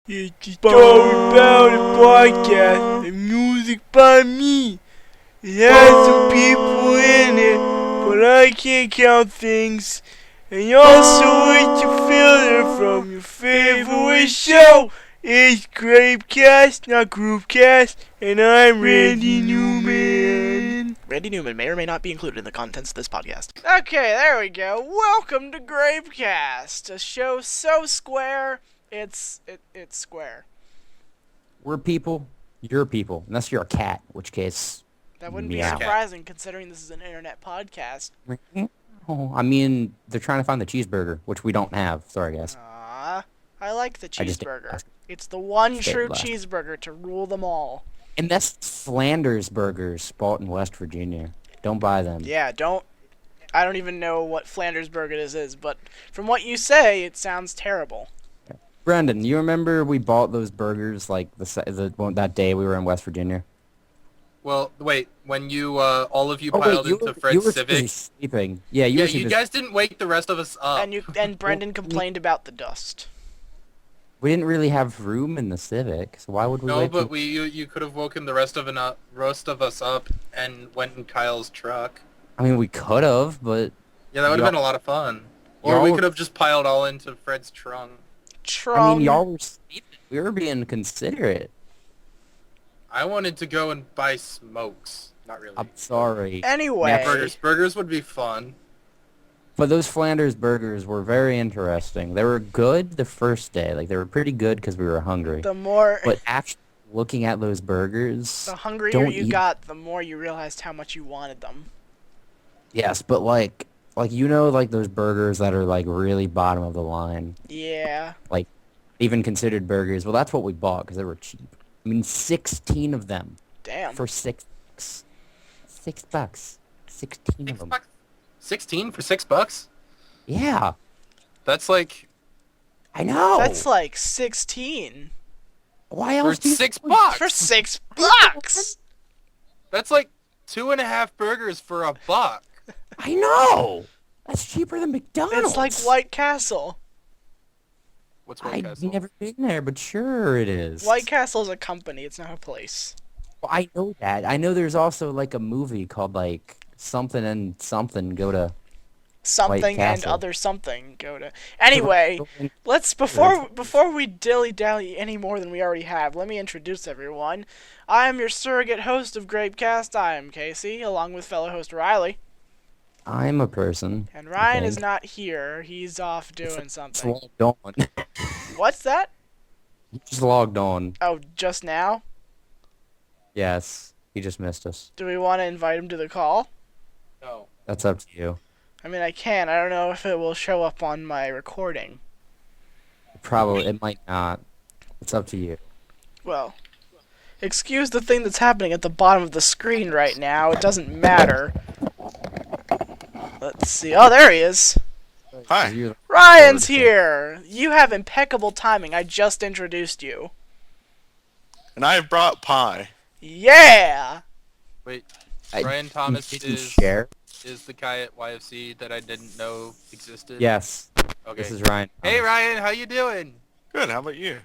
It's a story about a podcast and music by me. It has some people in it, but I can't count things. And also it's a filler from your favorite show. It's Grapecast, not GroupCast, and I'm Randy Newman. Randy Newman may or may not be included in the contents of this podcast. Okay, there we go. Welcome to Grapecast, a show so square, it's square. We're people, you're people, unless you're a cat, in which case... That wouldn't be meow. surprising considering this is an internet podcast. Oh, I mean, they're trying to find the cheeseburger, which we don't have. Sorry, guys. I like the I just did cheeseburger. last- It's the one Stayed true last. cheeseburger to rule them all. And that's Flanders Burgers, bought in West Virginia. Don't buy them. Yeah, I don't even know what Flanders burger this is, but from what you say, it sounds terrible. Brendan, you remember we bought those burgers like that day we were in West Virginia? Well, wait. When you, all of you Oh, piled wait, into you Fred's were Civic, sleeping. Yeah, you yeah, were you sleeping. guys didn't wake the rest of us up. And Brendan complained about the dust. We didn't really have room in the Civic, so why would we No, wait but till- you could have woken the rest of us up and went in Kyle's truck. I mean, we could have, but... Yeah, that would have Y'all- been a lot of fun. Or y'all we were- could have just piled all into Fred's trunk. I mean, y'all were sleeping. We were being considerate. I wanted to go and buy smokes. Not really. I'm sorry. Anyway, Burgers would be fun. But those Flanders burgers were very interesting. They were good the first day. Like, they were pretty good because we were hungry. the more But actually looking at those burgers... the hungrier don't you eat- got, the more you realized how much you wanted them. Yes, but like you know, like those burgers that are like really bottom of the line, Yeah. like even considered burgers. Well, that's what we bought because they were cheap. I mean, 16 of them Damn. for $6. $6. 16 of them. 16 for $6? Yeah, That's like I know. That's like 16 Why for else do you $6. for $6. That's like 2.5 burgers for $1. I know. That's cheaper than McDonald's. It's like White Castle. What's White I've Castle? never been there, but sure it is. White Castle is a company. It's not a place. Well, I know that. I know there's also like a movie called like Something and Something Go to... Something and Castle. other something go to. Anyway, let's before we dilly dally any more than we already have. Let me introduce everyone. I am your surrogate host of Grapecast. I am Casey, along with fellow host Riley. I'm a person. And Ryan I is think. not here. He's off doing Just something. logged on. What's that? Just logged on. Oh, just now? Yes, he just missed us. Do we want to invite him to the call? No. That's up to you. I mean, I can. I don't know if it will show up on my recording. Probably, it might not. It's up to you. Well, excuse the thing that's happening at the bottom of the screen right now. It doesn't matter. Let's see. Oh, there he is. Hi. You're- Ryan's here. You have impeccable timing. I just introduced you. And I have brought pie. Yeah. Wait, I- Ryan Thomas Did you is share? the guy at YFC that I didn't know existed? Yes. Okay. This is Ryan. Hey Ryan, how you doing? Good, how about you?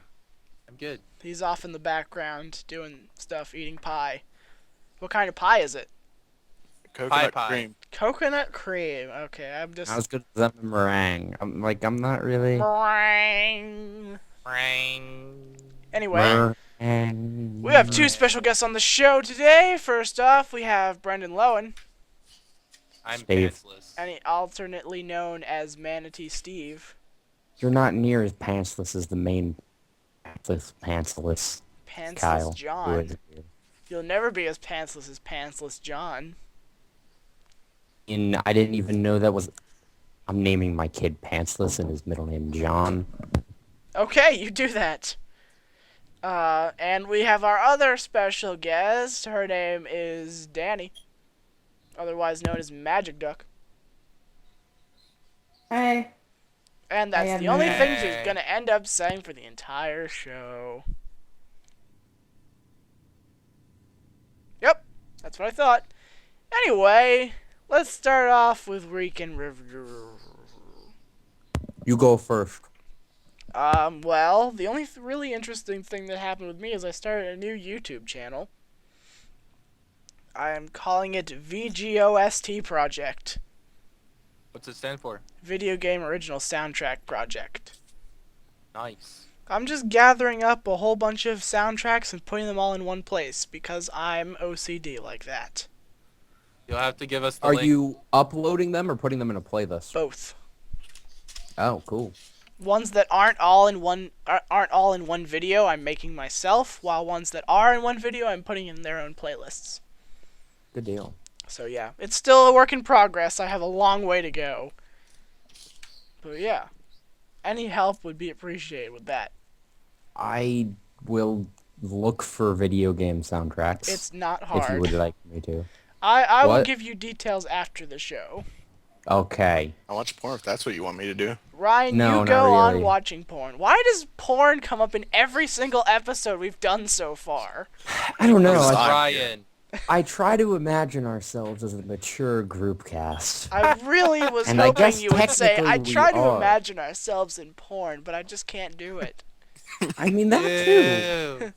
I'm good. He's off in the background doing stuff, eating pie. What kind of pie is it? Coconut pie. cream. Coconut cream. Okay, I'm just. Not as good as them meringue. I'm not really... Meringue. Rang. Anyway. Meringue. We have two special guests on the show today. First off, we have Brendan Lowen, I'm Steve. pantsless. and alternately known as Manatee Steve. You're not near as pantsless as the main pantsless Pantsless Kyle. who John. is here. You'll never be as pantsless as Pantsless John. And I didn't even know that was... I'm naming my kid Pantsless and his middle name John. Okay, you do that. And we have our other special guest. Her name is Danny, otherwise known as Magic Duck. Hi. And that's I the am only thing Hey. she's gonna end up saying for the entire show. Yep, that's what I thought. Anyway, let's start off with weekend review. You go first. Well, the only really interesting thing that happened with me is I started a new YouTube channel. I am calling it VGOST Project. What's it stand for? Video Game Original Soundtrack Project. Nice. I'm just gathering up a whole bunch of soundtracks and putting them all in one place because I'm OCD like that. You'll have to give us the Are link. you uploading them or putting them in a playlist? Both. Oh, cool. Ones that aren't all in one video I'm making myself, while ones that are in one video I'm putting in their own playlists. Good deal. So yeah, it's still a work in progress. I have a long way to go. But yeah, any help would be appreciated with that. I will look for video game soundtracks. It's not if hard. you would like me to. I will What? give you details after the show. Okay. I'll watch porn if that's what you want me to do. Ryan, No, you not go on really. watching porn. Why does porn come up in every single episode we've done so far? I don't know. Because I, Ryan. I try to imagine ourselves as a mature group cast. I really was And I hoping guess you would say, technically I we try to are." imagine ourselves in porn, but I just can't do it. I mean that too.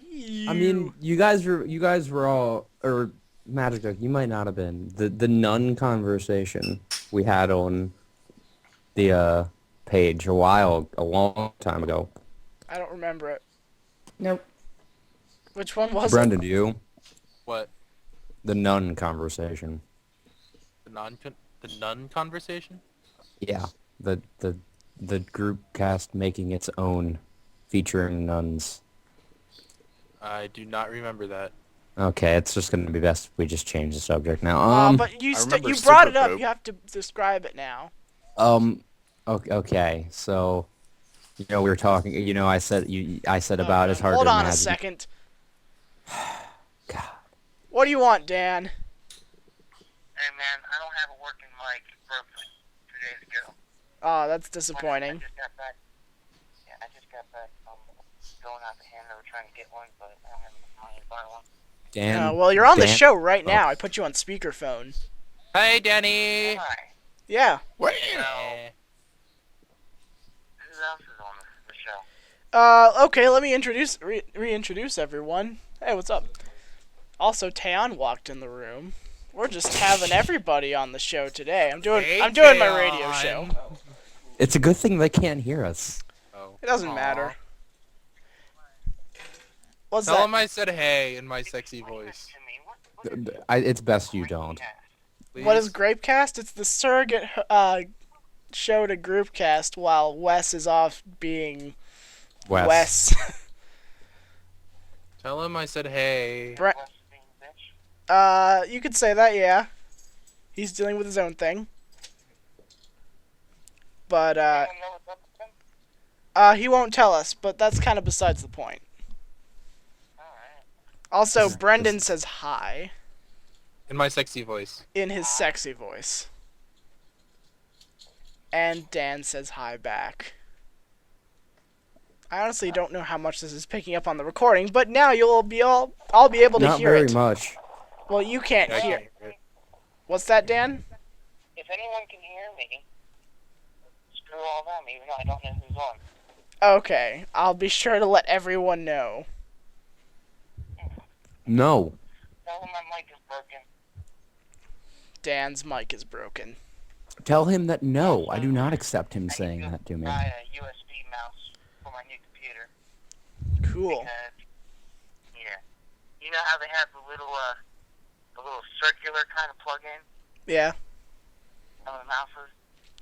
Ew. I mean, you guys were all, or Magic Duck, you might not have been. The nun conversation we had on the page a long time ago. I don't remember it. Nope. Which one was Brendan, do you? What? The nun conversation. The nun conversation? Yeah. The group cast making its own, featuring nuns. I do not remember that. Okay, it's just gonna be best if we just change the subject now. but you I remember you brought it up. Supercope. You have to describe it now. Okay, so, we were talking. I said about it's hard Hold to on imagine. a second. God. What do you want, Dan? Hey man, I don't have a working mic. It broke like 2 days ago. Oh, that's I disappointing. just got back. Yeah, I just got back from going out to Hanover trying to get one, but I don't have enough money to buy one. Dan. Well, you're on the Dan- show right Oh. now. I put you on speakerphone. Hey, Danny! Hi. Yeah. Wait. Eh. Who else is on the show? Okay, let me reintroduce everyone. Hey, what's up? Also, Taeyeon walked in the room. We're just having everybody on the show today. I'm doing my radio show. It's a good thing they can't hear us. Oh. It doesn't Aw. matter. What's Tell that? him I said hey in my sexy voice. To me, It's best you don't. Please. What is Grapecast? It's the surrogate show to GroupCast while Wes is off being Wes. Tell him I said hey. Brent, West being bitch? you could say that, yeah. He's dealing with his own thing. But, Anyone know what's up with him? he won't tell us, but that's kind of besides the point. Alright. Also, Brendan says hi In my sexy voice. in his sexy voice. And Dan says hi back. I honestly don't know how much this is picking up on the recording, but now I'll be able to Not hear very it. much. Well, you can't I hear. can't hear it. What's that, Dan? If anyone can hear me, screw all them, even though I don't know who's on. Okay, I'll be sure to let everyone know. No. Tell them my mic is broken. Dan's mic is broken. Tell him that no, I do not accept him saying I that to me. buy a USB mouse for my new computer. Cool. Yeah. You know how they have the little circular kind of plug-in Yeah, on the mouses?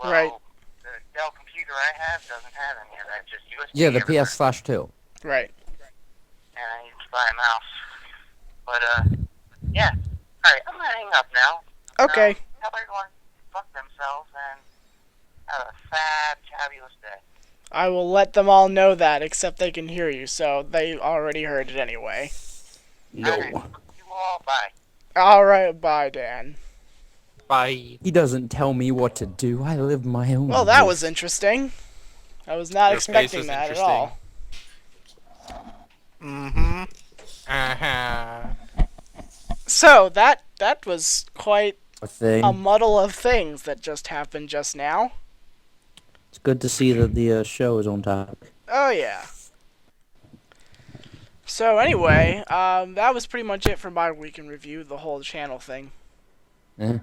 Well, Right. the Dell computer I have doesn't have any of that, just USB. Yeah, the everywhere. PS/2. right. And I need to buy a mouse. But, yeah. Alright, I'm gonna hang up now. Okay. Tell everyone to fuck themselves and have a fabulous day. I will let them all know that, except they can hear you, so they already heard it anyway. Alright, No. you all, bye. Alright, bye, Dan. Bye. He doesn't tell me what to do. I live my own Well, that life. was interesting. I was not Your face expecting is that at interesting. all. Mm-hmm. Uh-huh. So, that was quite A thing. a muddle of things that just happened just now. It's good to see that the show is on topic. Oh yeah. So anyway, that was pretty much it for my week in review. The whole channel thing. Eh,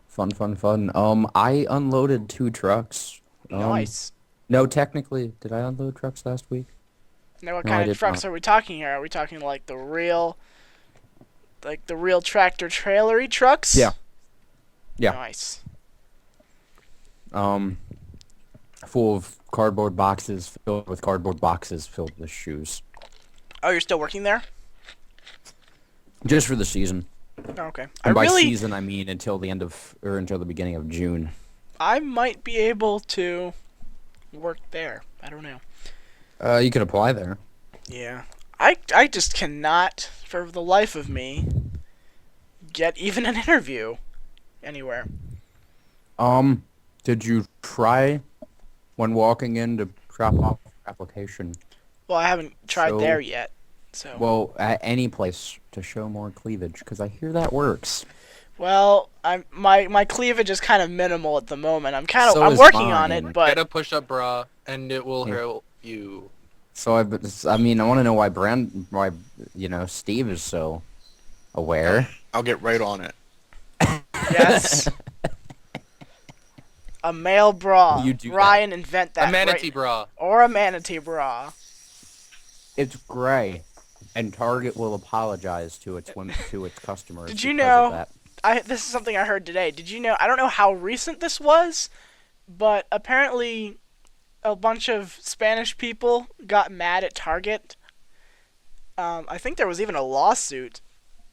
fun. I unloaded 2 trucks. Nice. No, technically, did I unload trucks last week? Now, what No, I kind of did trucks not. are we talking here? Are we talking like the real tractor trailery trucks? Yeah. Yeah. Nice. Full of cardboard boxes filled with shoes. Oh, you're still working there? Just for the season. Oh, okay. And by season, I mean until the beginning of June. I might be able to work there. I don't know. You could apply there. Yeah. I just cannot, for the life of me, get even an interview anywhere. Did you try when walking in to drop off your application? Well, I haven't tried there yet. So. Well, at any place to show more cleavage, because I hear that works. Well, my cleavage is kind of minimal at the moment. I'm So is working on it, mine. but Get a push-up bra, and it will help you. So I want to know why Steve is so aware. I'll get right on it. yes. A male bra. You do Ryan, invent that. A manatee bra. Or a manatee bra. It's gray, and Target will apologize to its customers. Did you because know? of that. This is something I heard today. Did you know? I don't know how recent this was, but apparently, a bunch of Spanish people got mad at Target. I think there was even a lawsuit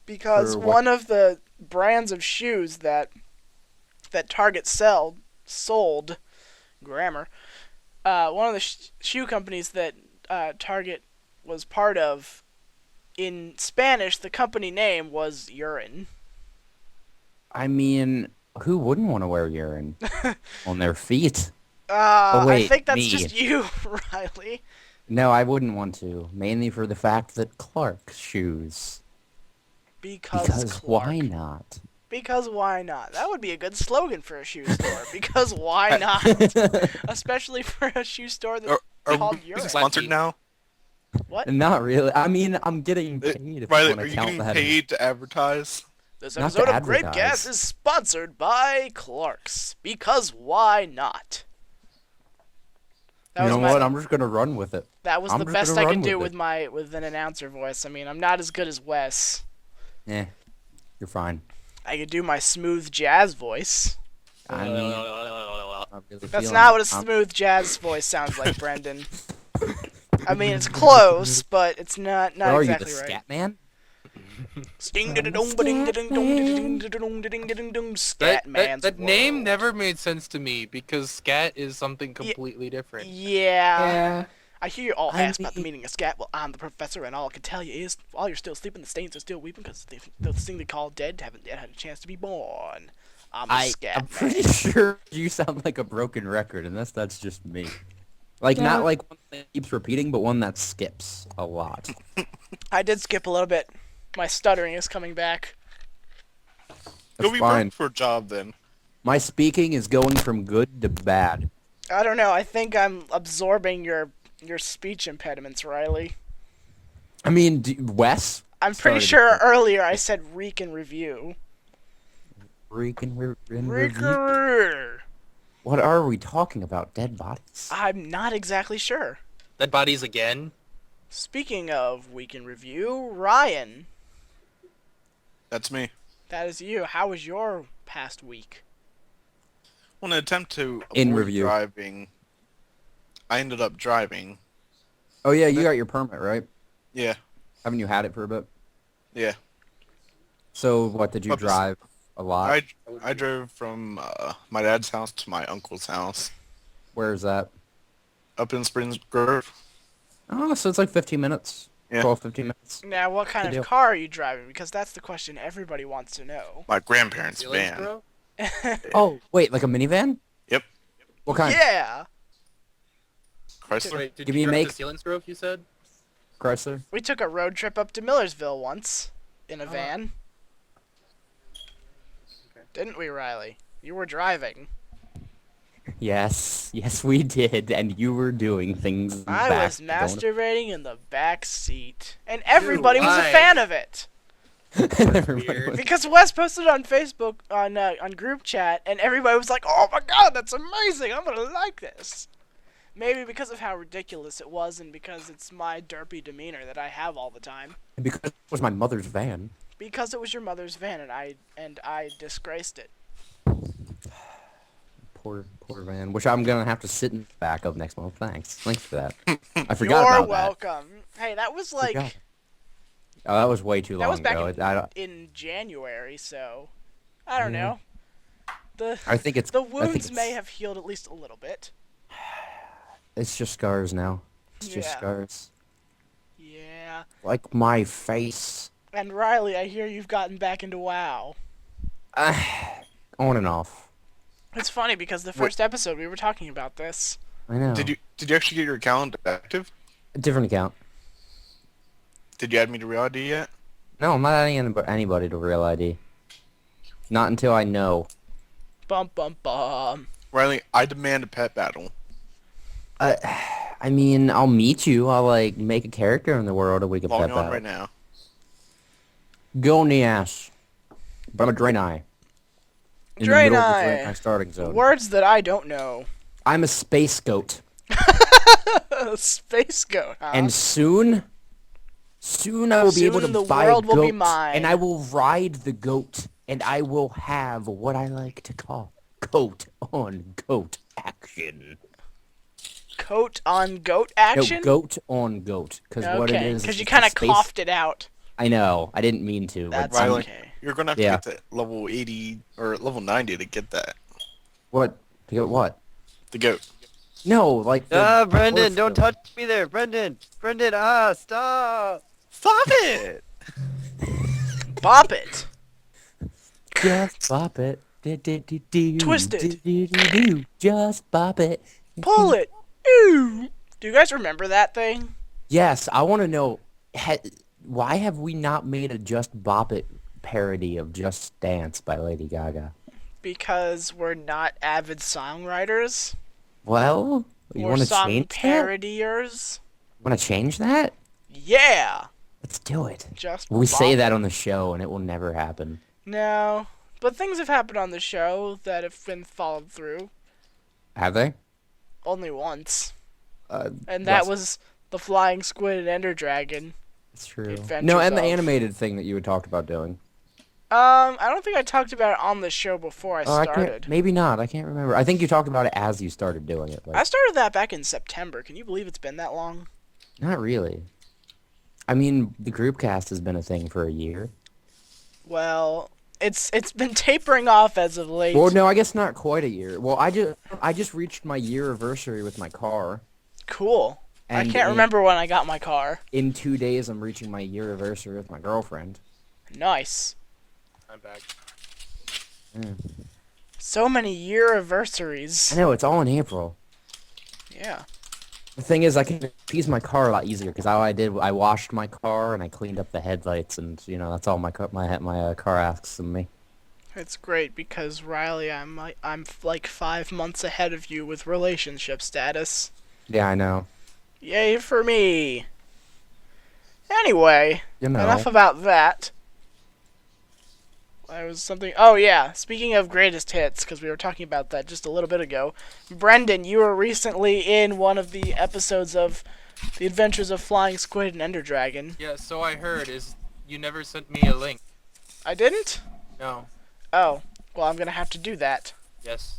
because For what? one of the brands of shoes that Target sold, grammar. One of the shoe companies that Target was part of, in Spanish, the company name was Urine. I mean, who wouldn't want to wear urine on their feet? I think that's me. just you, Riley. No, I wouldn't want to. Mainly for the fact that Clark's shoes. Because Clark. Why not? Because why not? That would be a good slogan for a shoe store. Because why not? Especially for a shoe store that's called Are we Urine. sponsored now? What? Not really. I mean, I'm getting paid if Riley, you are want you to count getting that. paid to advertise? This Not to episode of advertise. Grapecast is sponsored by Clark's. Because why not? You know what? I'm just gonna run with it. That was I'm the just best gonna I run could do with with an announcer voice. I mean, I'm not as good as Wes. You're fine. I could do my smooth jazz voice. I mean, I'm really That's feeling not it. what a smooth jazz voice sounds like, Brendan. I mean, it's close, but it's not What are exactly you, the right. scat man? Scat man's That name world. never made sense to me because scat is something completely different. Yeah. I hear you all I ask about the mean- meaning of scat. Well, I'm the professor, and all I can tell you is, while you're still sleeping, the stains are still weeping because the thing they call dead haven't yet had a chance to be born. I'm the scat I'm man. pretty sure you sound like a broken record, unless that's just me. Like, not like one that keeps repeating, but one that skips a lot. I did skip a little bit. My stuttering is coming back. Go That's be fine. broke for a job then. My speaking is going from good to bad. I don't know. I think I'm absorbing your speech impediments, Riley. I mean, Wes? I'm pretty started sure earlier I said reek and review. review. Reek. What are we talking about? Dead bodies? I'm not exactly sure. Dead bodies again? Speaking of week in review, Ryan, That's me. that is you. How was your past week? Well, in an attempt to In avoid review. driving, I ended up driving. Oh, yeah, you got your permit, right? Yeah, Haven't you had it for a bit? yeah. So, what, did you Purpose- drive a lot? I drove from my dad's house to my uncle's house Where is that? up in Springs Grove. Oh, so it's like 15 minutes. Yeah. 12, 15 minutes. Now, what kind Good of deal. car are you driving? Because that's the question everybody wants to know. My grandparents' Feelings, van. bro? Oh, wait, like a minivan? Yep. What kind? Yeah! Chrysler. Wait, did Give you me a drive make. to Selinsgrove, you said? Chrysler? We took a road trip up to Millersville once in a van. Didn't we, Riley? You were driving. Yes, yes, we did, and you were doing things in the I back. was masturbating in the back seat, and everybody was a why? fan of it. Weird. Because Wes posted on Facebook on group chat, and everybody was like, "Oh my god, that's amazing! I'm gonna like this." Maybe because of how ridiculous it was, and because it's my derpy demeanor that I have all the time. Because it was my mother's van. Because it was your mother's van, and I disgraced it. Poor van, which I'm gonna have to sit in the back of next month. Thanks for that. I forgot about You're welcome. Hey, that was like Forgot. Oh, that was way too that long was back ago. in January, so I don't know. I think it's The I think wounds it's, may have healed at least a little bit. It's just scars now. It's just Yeah. scars. Yeah. Like my face. And Riley, I hear you've gotten back into WoW. On and off. It's funny because the first episode we were talking about this. I know. Did you actually get your account active? A different account. Did you add me to Real ID yet? No, I'm not adding anybody to Real ID. Not until I know. Bum bum bum. Riley, I demand a pet battle. I mean, I'll meet you. I'll like make a character in the world and we can Log pet on that. right now. Go in the ass. But I'm a Draenei. In the middle of the Draenei. Draenei starting zone. Words that I don't know. I'm a space goat. Space goat, huh? And soon I will be able Soon to the buy world a will goat, be mine. and I will ride the goat, and I will have what I like to call goat on goat action. Coat on goat action? No, goat on goat, because what it Okay, is. because you it's kind a of space- coughed it out. I know, I didn't mean to. but That's Riley, okay. you're gonna have to Yeah. get to level 80 or level 90 to get that. What? To get what? The goat. No, like the Ah, Brendan, horse don't goat. touch me there, Brendan. Brendan, stop. Stop it! Bop it. Just bop it. Do-do-do-do. Twist it. Do-do-do-do. Just bop it. Pull it. Ooh. Do you guys remember that thing? Yes, I want to know, why have we not made a Just Bop It parody of Just Dance by Lady Gaga? Because we're not avid songwriters. Well, you Or want to song change that? parodiers. Want to change that? Yeah. Let's do it. Just We say bop that it. on the show, and it will never happen. No. But things have happened on the show that have been followed through. Have they? Only once. Uh, And that yes, was the Flying Squid and Ender Dragon. It's true. Adventures No, and the of- animated thing that you had talked about doing. I don't think I talked about it on the show before I Oh, I started. can't. Maybe not. I can't remember. I think you talked about it as you started doing it. Like, I started that back in September. Can you believe it's been that long? not really. I mean, the GroupCast has been a thing for a year. Well, it's been tapering off as of late. Well, no, I guess not quite a year. Well, I just reached my year anniversary with my car. Cool. I And can't remember when I got my car. In 2 days, I'm reaching my year anniversary with my girlfriend. Nice. I'm back. So many year anniversaries. I know, it's all in April. Yeah. The thing is, I can appease my car a lot easier because all I did, I washed my car and I cleaned up the headlights, and that's all my car asks of me. It's great because Riley, I'm like 5 months ahead of you with relationship status. Yeah, I know. Yay for me. Anyway, enough about that. There was something. Oh yeah, speaking of greatest hits, because we were talking about that just a little bit ago. Brendan, you were recently in one of the episodes of The Adventures of Flying Squid and Ender Dragon. Yeah, so I heard is you never sent me a link. I didn't? No. Oh, well, I'm gonna have to do that. Yes.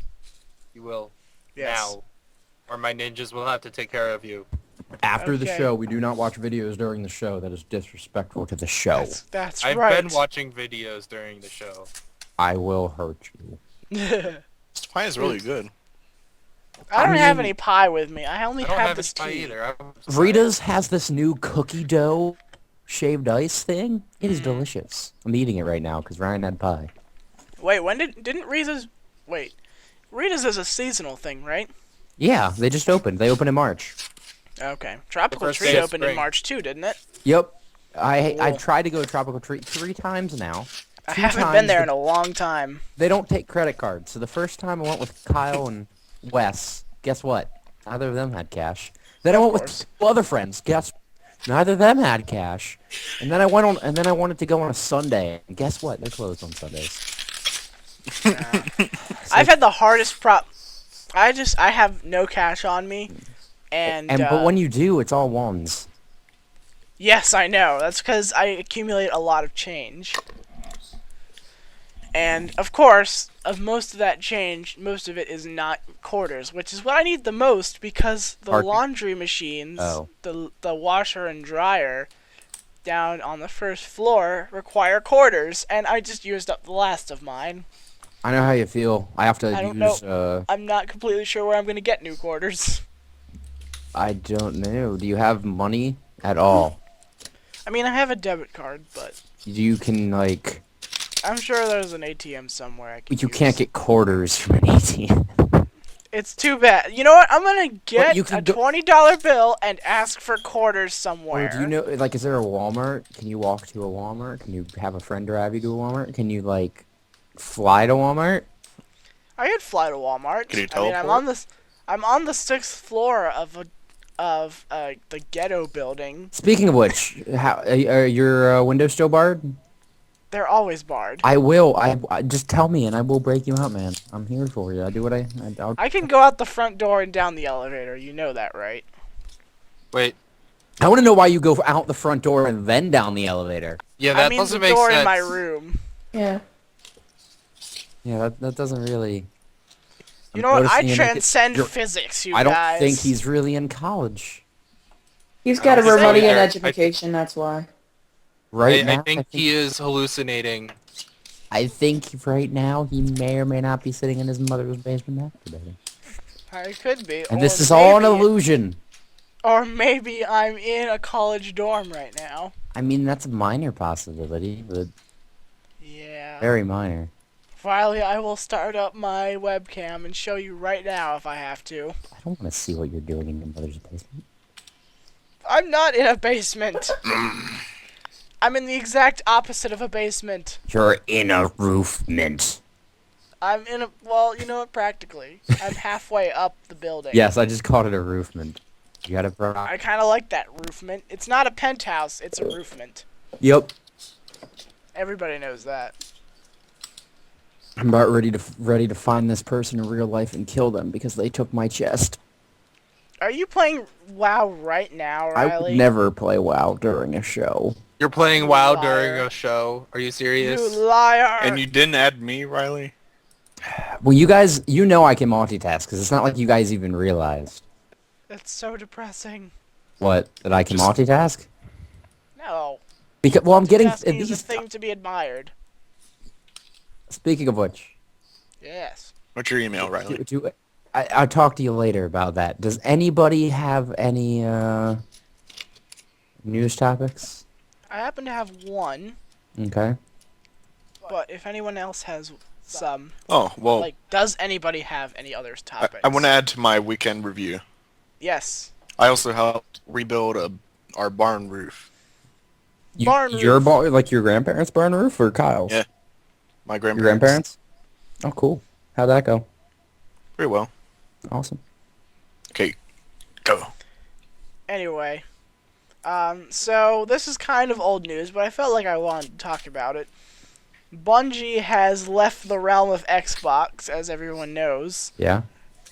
You will. Yes. Now. Or my ninjas will have to take care of you. After the Okay. show, we do not watch videos during the show. That is disrespectful to the show. That's I've right. been watching videos during the show. I will hurt you. This pie is really good. I don't I have mean- any pie with me. I only I don't have have this this pie tea. either. Rita's has this new cookie dough shaved ice thing. It is delicious. I'm eating it right now because Ryan had pie. Wait, when didn't Rita's? Wait, Rita's is a seasonal thing, right? Yeah, they just opened. They opened in March. Okay. Tropical first Treat day of opened in spring. March too, didn't it? Yep. I Cool. tried to go to Tropical Treat 3 times now. I 2 haven't been times there the- in a long time. They don't take credit cards. So the first time I went with Kyle and Wes. Guess what? Neither of them had cash. Then I went course. with two other friends. Guess neither of them had cash. And then I went on, and then I wanted to go on a Sunday. And guess what? They're closed on Sundays. I've had the hardest prop. I have no cash on me, and But when you do, it's all ones. yes, I know. That's because I accumulate a lot of change. And, of course, of most of that change, most of it is not quarters, which is what I need the most because the Heartbeat. laundry machines, Oh. the washer and dryer down on the first floor require quarters, and I just used up the last of mine. I know how you feel. I have to I don't use. I'm not completely sure where I'm going to get new quarters. I don't know. Do you have money at all? I mean, I have a debit card, but You can like. I'm sure there's an ATM somewhere I can You use. can't get quarters from an ATM. It's too bad. You know what? I'm gonna get you a can go- $20 bill and ask for quarters somewhere. Or do you know, like, is there a Walmart? Can you walk to a Walmart? Can you have a friend drive you to a Walmart? Can you, like, fly to Walmart? I could fly to Walmart. Can you I mean, teleport? I'm on the 6th floor of the ghetto building. Speaking of which, how are your windows still barred? They're always barred. I will. I just tell me and I will break you out, man. I'm here for you. I do what I'll, I can go out the front door and down the elevator. You know that, right? Wait. I want to know why you go out the front door and then down the elevator. Yeah, I that mean doesn't the make door sense. in my room. Yeah. Yeah, that doesn't really. You know what? I noticing transcend you're- physics, you I don't guys. think he's really in college. He's got a I don't Remedian either. education, that's why. Right I now, think he is hallucinating. I think right now he may or may not be sitting in his mother's basement masturbating. I could be. And or this is all an maybe- illusion. Or maybe I'm in a college dorm right now. I mean, that's a minor possibility, but Yeah. very minor. Riley, I will start up my webcam and show you right now if I have to. I don't want to see what you're doing in your mother's basement. I'm not in a basement. I'm in the exact opposite of a basement. You're in a roof mint. I'm in a, well, you know what, practically. I'm halfway up the building. Yes, I just called it a roofment. You got it, bro? I kind of like that roofment. It's not a penthouse, it's a roofment. Yep. Everybody knows that. I'm about ready to find this person in real life and kill them because they took my chest. Are you playing WoW right now, I Riley? would never play WoW during a show. You're playing WoW Liar. during a show. Are you serious? You liar! And you didn't add me, Riley? Well, you guys, you know I can multitask because it's not like you guys even realized. That's so depressing. What? That I can Just- multitask? No. Because, well, I'm getting at Multitasking is a least. thing to be admired. Speaking of which, Yes. What's your email, Riley? I'll talk to you later about that. Does anybody have any news topics? I happen to have one, Okay. but if anyone else has some, Oh, well, like, does anybody have any other topics? I want to add to my weekend review. Yes. I also helped rebuild our barn roof. Barn Your roof. barn, like your grandparents' barn roof, or Kyle's? Yeah. My Your grandparents. grandparents? Oh, cool. How'd that go? Pretty well. Awesome. Okay, go. Anyway, so this is kind of old news, but I felt like I wanted to talk about it. Bungie has left the realm of Xbox, as everyone knows, Yeah.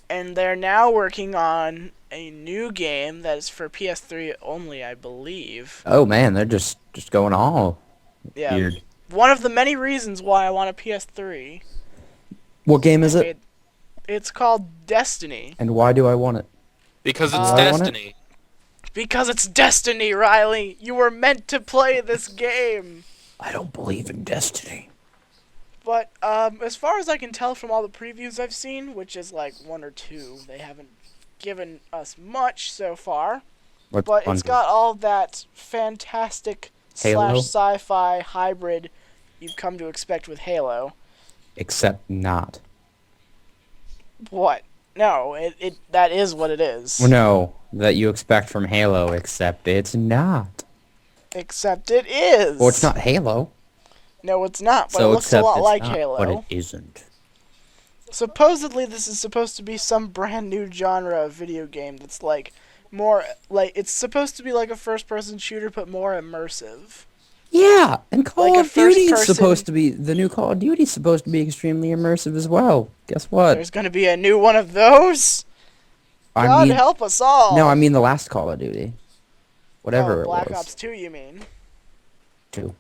and they're now working on a new game that is for PS3 only, I believe. Oh man, they're just going all Yeah. weird. One of the many reasons why I want a PS3. What game is it? It's called Destiny. And why do I want it? Because it's I want it. Destiny. Because it's Destiny, Riley! You were meant to play this game! I don't believe in destiny. But, as far as I can tell from all the previews I've seen, which is like one or two, they haven't given us much so far. What's But it's Bungie? got all that fantastic Halo? / sci-fi hybrid you've come to expect with Halo. Except not. What? No, it that is what it is. Well, no, that you expect from Halo, except it's not. Except it is. Well, it's not Halo. No, it's not, but So it looks a except lot it's like not, Halo. but it isn't. Supposedly, this is supposed to be some brand new genre of video game that's like more like it's supposed to be like a first-person shooter, but more immersive. Yeah, and Call Like a of Duty is first-person- supposed to be the new Call of Duty is supposed to be extremely immersive as well. Guess what? There's gonna be a new one of those. I God mean, help us all. no, I mean the last Call of Duty, whatever oh, Black it was. Ops 2, you mean? 2.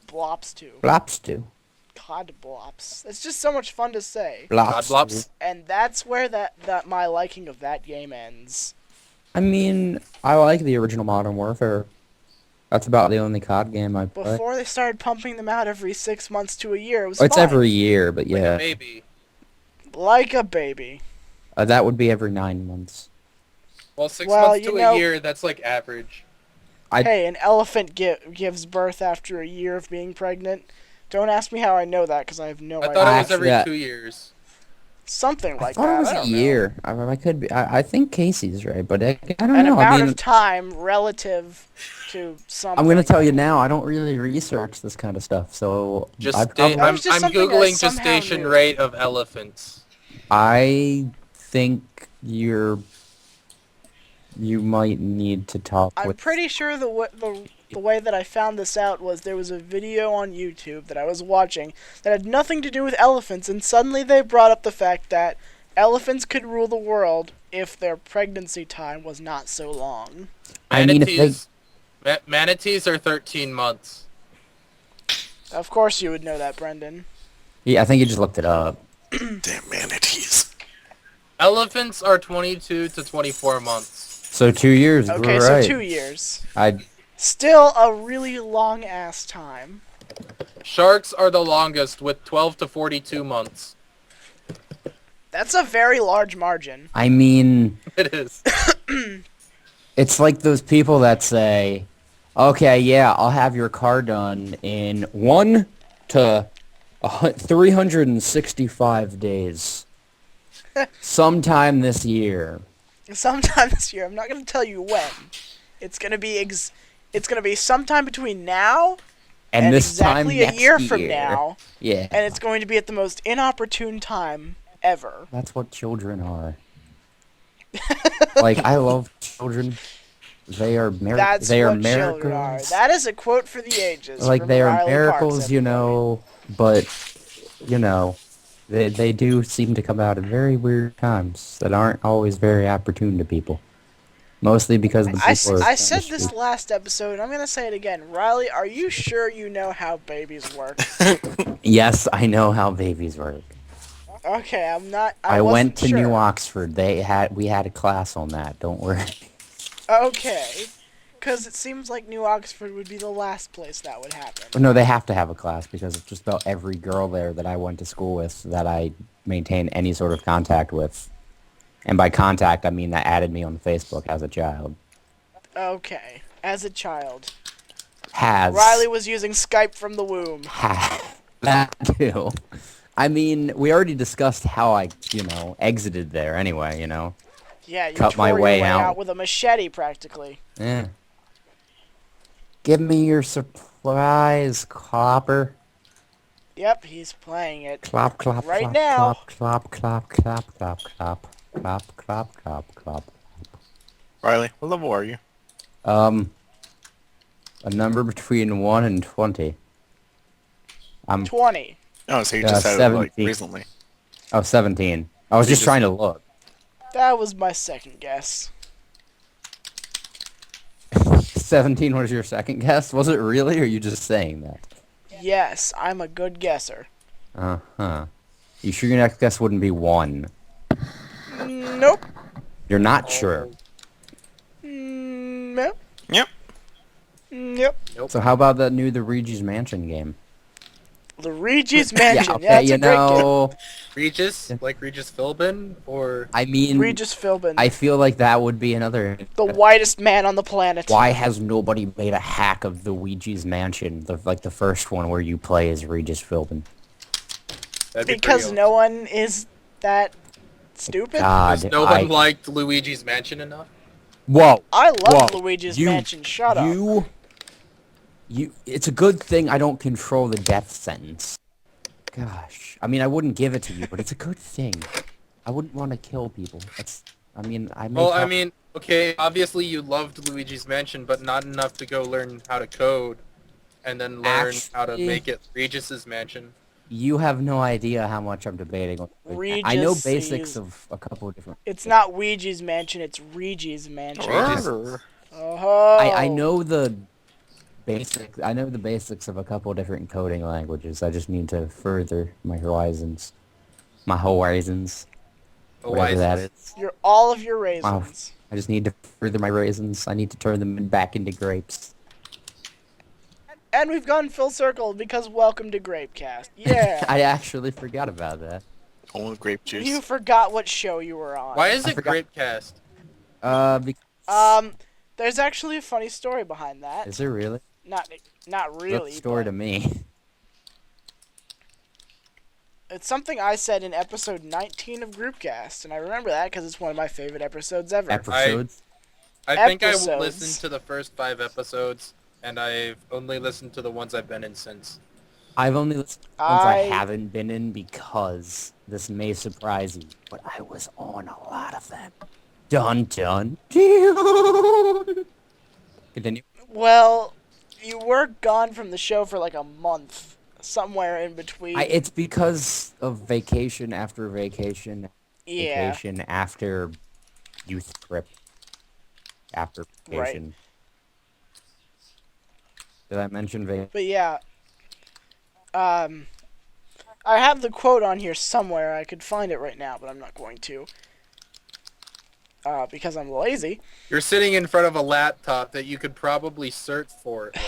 Blops 2. Blops 2. God Blops. It's just so much fun to say. God Blops. Blops. And that's where that my liking of that game ends. I mean, I like the original Modern Warfare. That's about the only COD game I play. Before they started pumping them out every 6 months to a year, it was It's fine. every year, but Like yeah. a baby. Like a baby. That would be every 9 months. Well, 6 Well, months you to know- a year, that's like average. Hey, an elephant gives birth after a year of being pregnant. Don't ask me how I know that, because I have no I idea. thought it was Actually, every that- 2 years. Something I like thought that. it was I a don't know. year. I could be. I think Casey's right, but I don't An know. amount I mean, of time relative to something. I'm gonna tell you now. I don't really research this kind of stuff, so Just I sta- probably, That I'm, was just I'm something I googling somehow gestation knew. rate of elephants. I think you might need to talk I'm with. pretty sure the way that I found this out was there was a video on YouTube that I was watching that had nothing to do with elephants, and suddenly they brought up the fact that elephants could rule the world if their pregnancy time was not so long. I mean, if they- Manatees, manatees are 13 months. Of course you would know that, Brendan. Yeah, I think you just looked it up. Damn manatees. Elephants are 22 to 24 months. So 2 years. Okay, we're so right. 2 years. I Still a really long ass time. Sharks are the longest with 12 to 42 months. That's a very large margin. I mean, It is. it's like those people that say, "Okay, yeah, I'll have your car done in 1 to 365 days, sometime this year." Sometime this year. I'm not gonna tell you when. It's gonna be sometime between now And this exactly time a next year from now, Yeah, and it's going to be at the most inopportune time ever. that's what children are. Like, I love children. They are That's they are what children are. miracles. That is a quote for the ages. Like, from they are Riley miracles, Parks, you everybody. know, but, you know, they do seem to come out at very weird times that aren't always very opportune to people. Mostly because the people are... I said this last episode, and I'm gonna say it again. Riley, are you sure you know how babies work? Yes, I know how babies work. Okay, I'm not. I went to wasn't New sure. Oxford. We had a class on that. Don't worry. Okay, because it seems like New Oxford would be the last place that would happen. No, they have to have a class because it's just about every girl there that I went to school with that I maintain any sort of contact with. And by contact, I mean that added me on Facebook as a child. Okay, as a child, Has. Riley was using Skype from the womb. That too. I mean, we already discussed how I, exited there anyway, Yeah, you Cut tore my your way way out. out with a machete, practically. Yeah. Give me your surprise, Clopper. Yep, he's playing it. Clop, clop, Right clop, now. clop, clop, clop, clop, clop, clop, clop, clop, clop. Riley, what level are you? A number between 1 and 20. I'm 20. Oh, so you just had it like 17. recently. 17. I was You just just- trying to look. That was my second guess. 17 was your second guess? Was it really, or are you just saying that? Yes, I'm a good guesser. Uh-huh. You sure your next guess wouldn't be 1? Nope. You're not sure. Nope. Yep. Yep. So how about that new The Reggie's Mansion game? Luigi's Mansion. okay, Yeah, it's a great game. Regis? Like Regis Philbin? Or... I mean, Regis Philbin. I feel like that would be another... The whitest man on the planet. Why has nobody made a hack of the Luigi's Mansion, the first one where you play as Regis Philbin? That'd be Because pretty no one is that stupid. God, Because no one liked Luigi's Mansion enough? Whoa. I love Whoa. Luigi's You- Mansion. Shut up. It's a good thing I don't control the death sentence. Gosh. I mean, I wouldn't give it to you, but it's a good thing. I wouldn't want to kill people. I may Well, I mean, okay, obviously you loved Luigi's Mansion, but not enough to go learn how to code, and then learn how to Actually, make it Regis's Mansion. you have no idea how much I'm debating. I know basics of a couple of different... It's not Ouija's mansion, it's Regi's mansion. Regis. Oh. I know the basics of a couple of different coding languages. I just need to further my horizons. My horizons. Whatever that is. All of your raisins. I just need to further my raisins. I need to turn them back into grapes. And we've gone full circle because welcome to Grapecast. Yeah. I actually forgot about that. Only grape juice. You forgot what show you were on. Why is it forgot. Grapecast? Because... There's actually a funny story behind that. Is there really? Not really. What's the story to me? It's something I said in episode 19 of GroupCast, and I remember that because it's one of my favorite episodes ever. Episodes? I think I listened to the first 5 episodes, and I've only listened to the ones I've been in since. I've only listened to the ones I haven't been in because this may surprise you, but I was on a lot of them. Dun dun. Continue. Well, you were gone from the show for like a month, somewhere in between. It's because of vacation after vacation. Yeah. Vacation after youth trip. After vacation. Right. Did I mention vacation? But yeah. I have the quote on here somewhere. I could find it right now, but I'm not going to. Because I'm lazy. You're sitting in front of a laptop that you could probably search for it with.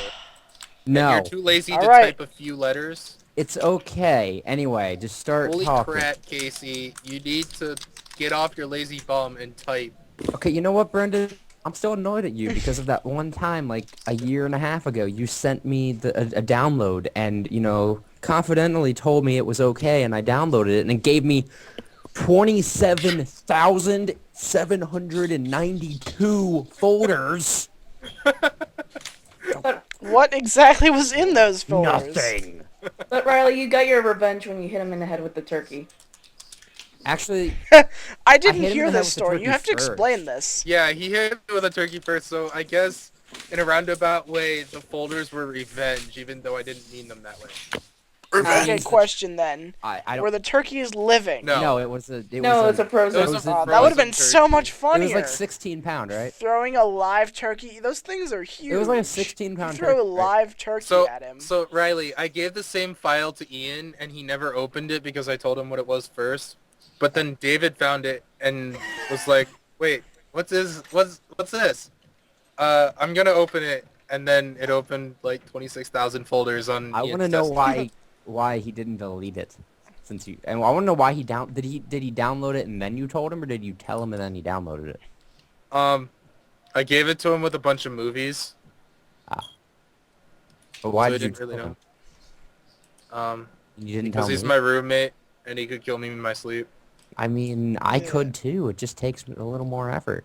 No. And you're too lazy to Alright. type a few letters. It's okay. Anyway, just start Holy talking. crap, Casey. You need to get off your lazy bum and type. Okay, you know what, Brendan? I'm still annoyed at you because of that one time, like, a year and a half ago, you sent me a download and, you know, confidentally told me it was okay, and I downloaded it, and it gave me 27,792 folders. What exactly was in those folders? Nothing. But Riley, you got your revenge when you hit him in the head with the turkey. Actually, I didn't hit him hear in the head this with the story. turkey You have to first. explain this. Yeah, he hit me with a turkey first, so I guess in a roundabout way, the folders were revenge, even though I didn't mean them that way. Okay, question then. I don't... Were the turkeys living? No. No, it was a... It's a frozen. It was a Oh, that would have been frozen so much It funnier. was like 16 pound, right? Throwing a live turkey. Those things are huge. It was like a 16-pound You throw a turkey. live turkey So, at him. so Riley, I gave the same file to Ian, and he never opened it because I told him what it was first. But then David found it and was like, "Wait, what's this? What's this?" I'm gonna open it, and then it opened like 26,000 folders on. I want to know why he didn't delete it, and I want to know why he did he download it and then you told him, or did you tell him and then he downloaded it? I gave it to him with a bunch of movies. But why So did you didn't really tell him? know. You didn't Because tell he's me. my roommate, and he could kill me in my sleep. I mean, I could too. It just takes a little more effort.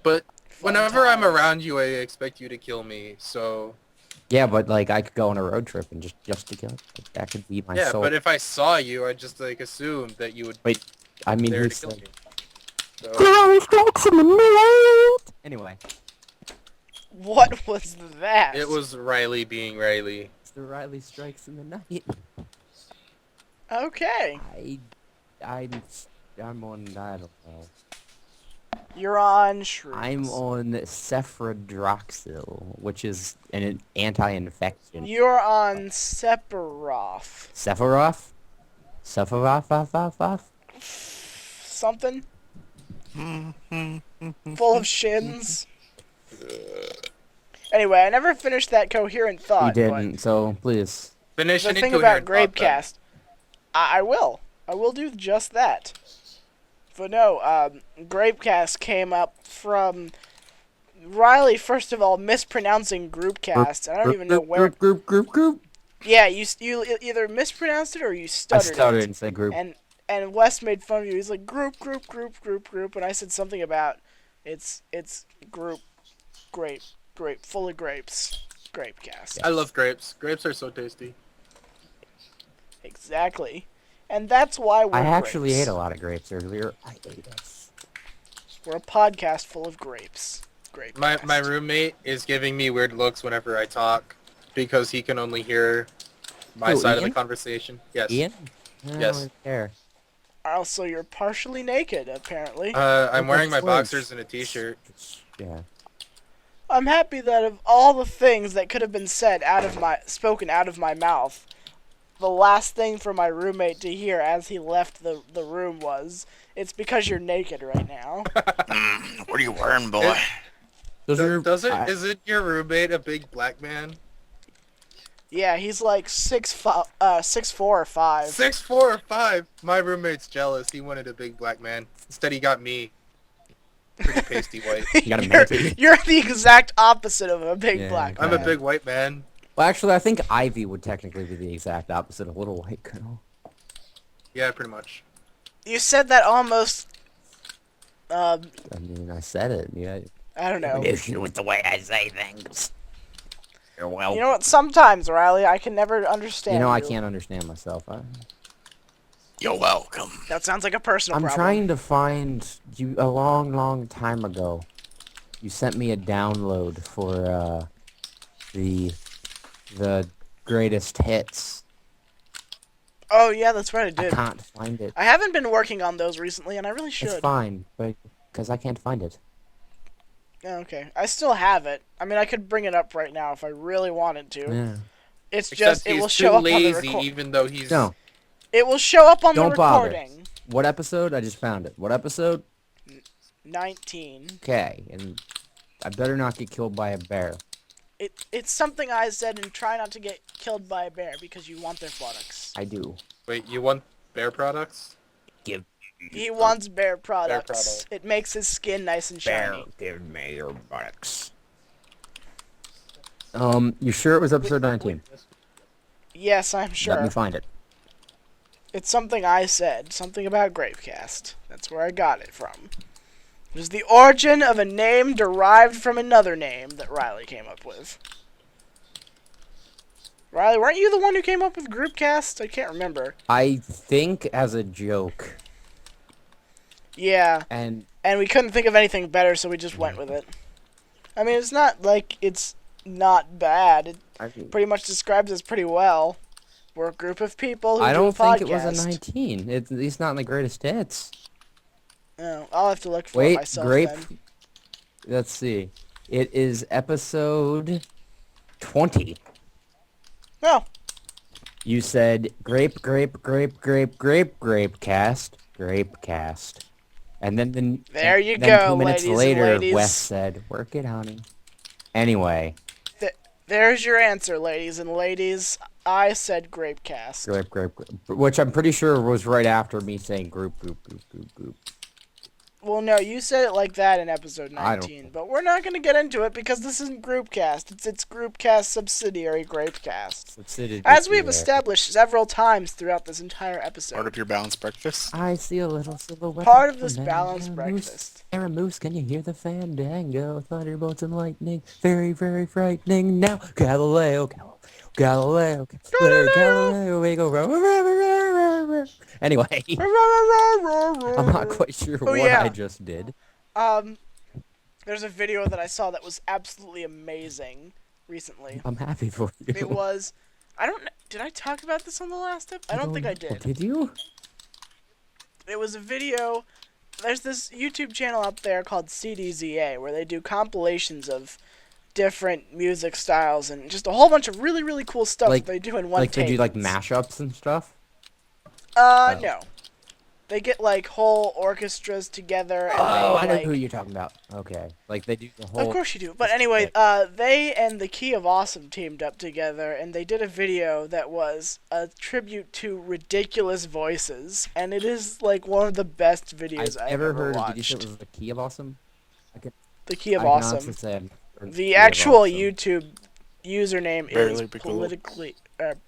But Fun whenever I'm times. around you, I expect you to kill me. So Yeah, but like I could go on a road trip and just to kill. Like, that could be my yeah, soul. but if I saw you, I'd just like assume that you would Wait, I mean, be there he to kill said. me. So, Anyway, What was that? it was Riley being Riley. it's the Riley strikes in the night. Okay. I'm on. I don't know. You're on shrooms. I'm on Cephrodroxil, which is an anti-infection. You're on Sephiroth. Sephiroth? Something? Full of shins? Anyway, I never finished that coherent You thought. didn't, so please. Finish But an the thing about incoherent thought, then. Grapecast, I will. I will do just that. But no, Grapecast came up from Riley, first of all, mispronouncing GroupCast. I don't even know where. Group. Yeah, you either mispronounced it or you I stuttered stuttered it. and said group. And Wes made fun of you. He's like group, and I said something about it's group, grape, full of grapes, Grapecast. I love grapes. Grapes are so tasty. Exactly. And that's why we're I actually grapes. ate a lot of grapes earlier. I ate us. We're a podcast full of grapes. Grapecast. My roommate is giving me weird looks whenever I talk because he can only hear my Who, side of the Ian? conversation. Yes. Ian? I Yes. don't really care. Also, you're partially naked, apparently. I'm wearing my That's worse. boxers and a t-shirt. Yeah. I'm happy that of all the things that could have been spoken out of my mouth, the last thing for my roommate to hear as he left the room was, "It's because you're naked right now." What are you wearing, boy? Isn't your roommate a big black man? Yeah, he's like 6'4" or 5. 6'4" or 5. My roommate's jealous. He wanted a big black man. Instead, he got me. Pretty pasty white. You got a Manatee? You're the exact opposite of a big Yeah, black I'm man. a big white man. Well, actually, I think Ivy would technically be the exact opposite of Little White Girl. Yeah, pretty much. You said that almost. I mean, I said it. Yeah. I don't know. Issue with the way I say things. You're welcome. You know what? Sometimes, Riley, I can never understand. You know, I can't understand myself. You're welcome. That sounds like a personal I'm problem. trying to find you a long time ago. You sent me a download for the greatest hits. Oh yeah, that's right. I I did. can't find it. I haven't been working on those recently, and I really should. It's fine, but because I can't find it. Oh, okay, I still have it. I mean, I could bring it up right now if I really wanted to. Yeah. It's Except just it he's will too show up on the lazy, record. even though he's... No, It will show up on the don't bother. recording. What episode? I just found it. What episode? 19. Okay, and I better not get killed by a bear. It's something I said, and try not to get killed by a bear because you want their products. I do. Wait, you want bear products? He wants bear products. products. It makes his skin nice and shiny. Give me your buttocks. You sure it was episode 19? Yes, I'm Let me sure. find it. It's something I said. Something about Grapecast. That's where I got it from. It was the origin of a name derived from another name that Riley came up with. Riley, weren't you the one who came up with GroupCast? I can't remember. I think as a joke, Yeah, and and we couldn't think of anything better, so we just went with it. I mean, it's not like it's not bad. It I think pretty much describes us pretty well. We're a group of people who I do don't a think podcast. it was a 19. It's at least not in the greatest hits. Oh, I'll have to look for it Wait, myself grape. then. Let's see. It is episode 20. Oh, You said grapecast, grapecast. And then There you then go, 2 minutes ladies and later, ladies. Wes said, "Work it, honey." Anyway, there's your answer, ladies and ladies. I said Grapecast. grape, which I'm pretty sure was right after me saying group. Well, no, you said it like that in episode I don't 19, but we're not going to get into it because this isn't GroupCast. It's its GroupCast subsidiary, Grapecast. As we have established several times throughout this entire Part episode. of your balanced breakfast. I see a little silhouette. Part of this Fandango. balanced breakfast. Sarah Moose, can you hear the fandango? Thunderbolts and lightning, very, very frightening. Now, Galileo, Galileo, we go. Anyway, I'm not quite sure what yeah. I just did. There's a video that I saw that was absolutely amazing recently. I'm happy for you. It was, I don't know, did I talk about this on the last episode? I don't think I did. Did you? It was a video. There's this YouTube channel up there called CDZA where they do compilations of different music styles and just a whole bunch of really, really cool stuff Like- they do in one Like they do like take. mashups and stuff? No. They get like whole orchestras together and Oh, I they, know like, who you're talking about. Okay, like they do the whole. Of course you do. But anyway, they and the Key of Awesome teamed up together, and they did a video that was a tribute to ridiculous voices, and it is like one of the best videos I've ever ever heard. watched. Did you say it was the Key of Awesome? The Key of I can honestly Awesome. say I've never heard The Key of actual Awesome. YouTube username Barely is Political. politically,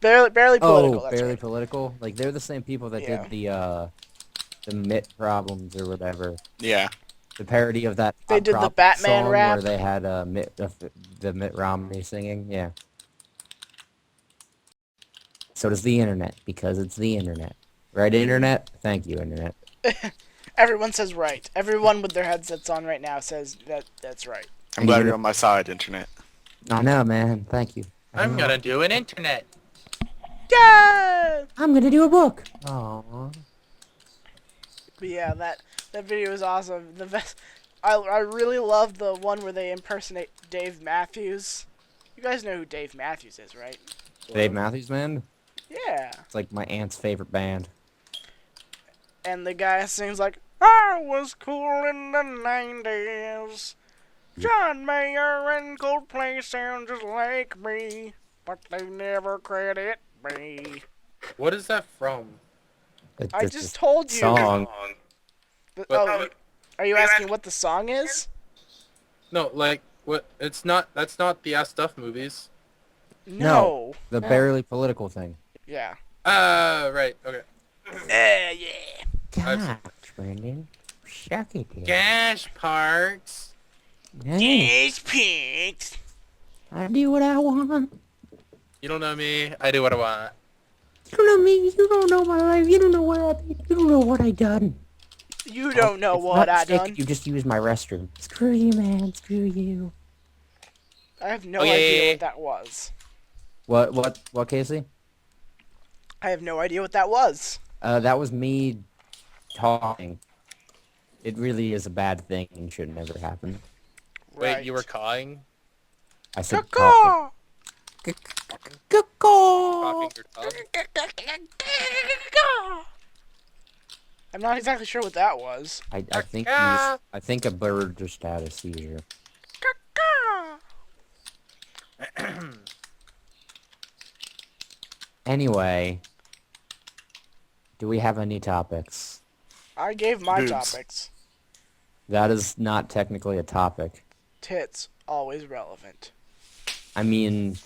barely political. Oh, That's barely right. political. Like they're the same people that Yeah. did the Mitt Problems or whatever. Yeah. The parody of that. They Pop did the Prop Batman song rap. where they had the Mitt Romney singing. Yeah. So does the internet, because it's the internet. Right, internet? Thank you, internet. Everyone says right. Everyone with their headsets on right now says that's right. I'm glad you're on my side, internet. I know, man. Thank you. I'm gonna do an internet. Yeah! I'm gonna do a book. Aww. But yeah, that video is awesome. The best. I really love the one where they impersonate Dave Matthews. You guys know who Dave Matthews is, right? Dave Matthews Band? Yeah. It's like my aunt's favorite band. And the guy sings like, I was cool in the 90s. John Mayer and Coldplay sound just like me, but they never credit me. What is that from? I just told you. Song. Oh, are you asking what the song is? No, like what? It's not. That's not the Ass Stuff movies. No. The barely political thing. Yeah. Right. Okay. Yeah. Gosh, Brandon. Suck it, dude. Gash Parks. Yes, pigs. I do what I want. You don't know me. I do what I want. You don't know me. You don't know my life. You don't know what I did. You don't know what I done. You don't know It's what not I mistake, done. You just used my restroom. Screw you, man. Screw you. I have no Okay. idea what that was. What, Casey? I have no idea what that was. That was me talking. It really is a bad thing and should never happen. Right. Wait, you were cawing? I said talking. Talking your tongue? I'm not exactly sure what that was. I think a bird just had a seizure. Anyway, do we have any topics? I gave my Boobs. topics. That is not technically a topic. Tits, always relevant. I mean,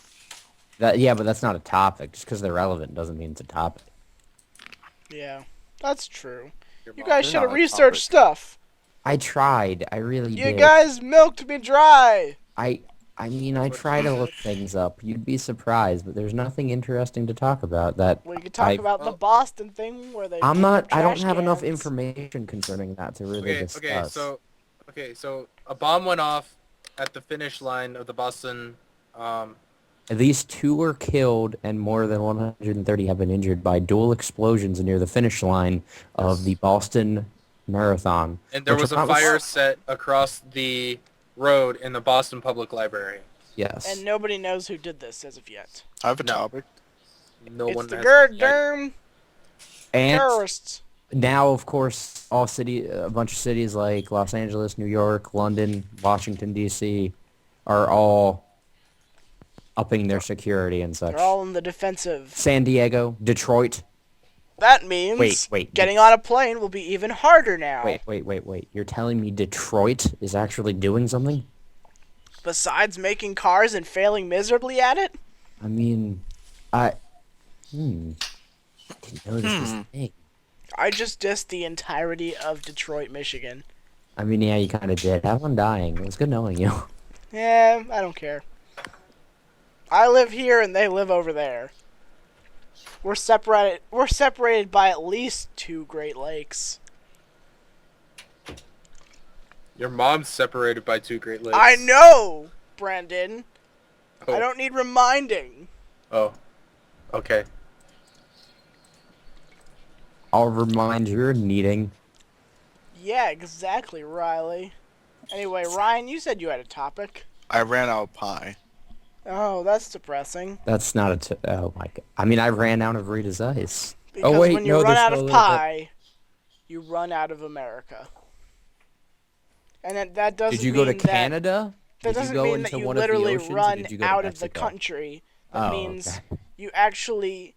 yeah, but that's not a topic. Just because they're relevant doesn't mean it's a topic. Yeah, that's true. Your You mom. guys They're should have not a researched topic. stuff. I tried. I really You did. guys milked me dry. I mean, I try to look things up. You'd be surprised, but there's nothing interesting to talk about. That We could talk about the Boston thing where they. I'm not. I don't trash have enough cans. information concerning that to really discuss. So a bomb went off at the finish line of the Boston. At least 2 were killed and more than 130 have been injured by dual explosions near the finish line of the Boston Marathon. And there which was a was- fire set across the road in the Boston Public Library. Yes. And nobody knows who did this as of yet. I have a No. topic. No It's one the has. Gurderm And terrorists. now, of course, a bunch of cities like Los Angeles, New York, London, Washington, D.C. are all upping their security and such. They're all in the defensive. San Diego, Detroit. That means Wait. getting on a plane will be even harder now. Wait. You're telling me Detroit is actually doing something? Besides making cars and failing miserably at it? I mean, I didn't know this was a thing. I just dissed the entirety of Detroit, Michigan. I mean, yeah, you kind of did. Have fun dying. It was good knowing you. Yeah, I don't care. I live here and they live over there. We're separated by at least 2 Great Lakes. Your mom's separated by 2 Great Lakes. I know, Brandon. Oh. I don't need reminding. Oh. Okay. I'll remind you're needing. Yeah, exactly, Riley. Anyway, Ryan, you said you had a topic. I ran out of pie. Oh, that's depressing. That's not oh my god. I mean, I ran out of Rita's Ice. Because wait, when you no, run there's out still a of little bit. pie, you run out of America. And that doesn't Did you go to mean that- Canada? That Did you doesn't go mean that into you one of the literally oceans, or run did you go to out of the Mexico? country. That Oh, means okay. you actually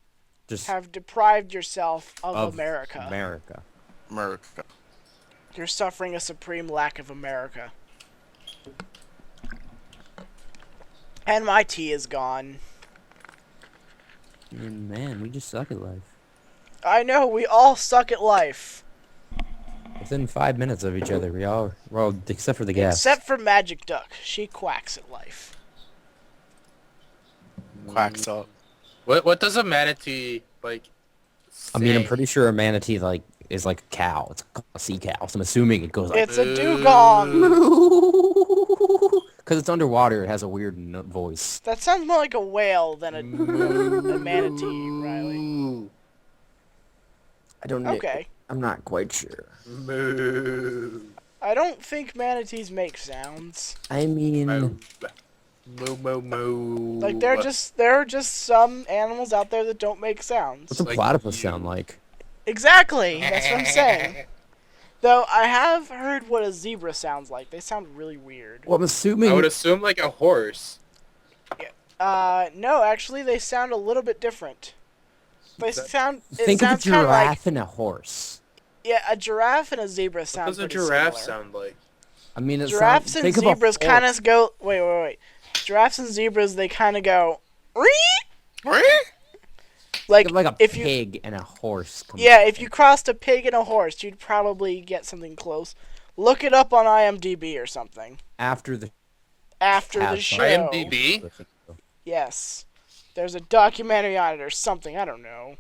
Just have deprived yourself of of America. America. America. You're suffering a supreme lack of America. And my tea is gone. Man, we just suck at life. I know, we all suck at life. Within 5 minutes of each other, well, except for the guest. Except for Magic Duck. She quacks at life. Quacks up. What does a manatee like? I mean, I'm say? pretty sure a manatee like is like a cow. It's a sea cow. So I'm assuming it goes like It's a dugong. because it's underwater. It has a weird voice. That sounds more like a whale than a manatee, Riley. Moo. I don't know. Okay. I'm not quite sure. Moo. I don't think manatees make sounds. I mean, Moo. Moo moo moo. Like there are just some animals out there that don't make sounds. what's a Like platypus you. sound like? Exactly. That's what I'm saying. Though I have heard what a zebra sounds like. They sound really weird. Well, I'm assuming. I would assume like a horse. No, actually they sound a little bit different. They sound it think of a sounds kind of like giraffe and a horse. a giraffe and a zebra sound What does a pretty giraffe similar. sound like? I mean, Giraffes and think of a zebras horse. kind of go. Wait. Giraffes and zebras, they kind of go. Think of like a if you pig and a horse. if you crossed a pig and a horse, you'd probably get something close. Look it up on IMDb or something After the show. IMDb? Yes, there's a documentary on it or something. I don't know.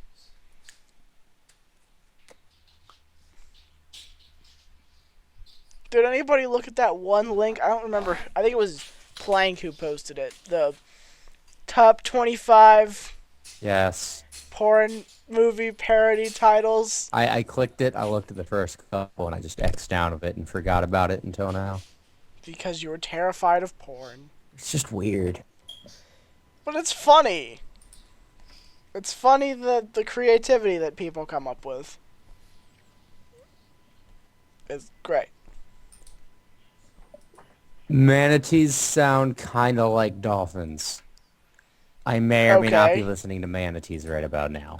Did anybody look at that one link? I don't remember. I think it was Plank who posted it. The top 25 Yes. porn movie parody titles. I clicked it. I looked at the first couple and I just X'd out of it and forgot about it until now. Because you were terrified of porn. It's just weird. But it's funny. It's funny the creativity that people come up with. It's great. Manatees sound kind of like dolphins. I may or may not be Okay. listening to manatees right about now.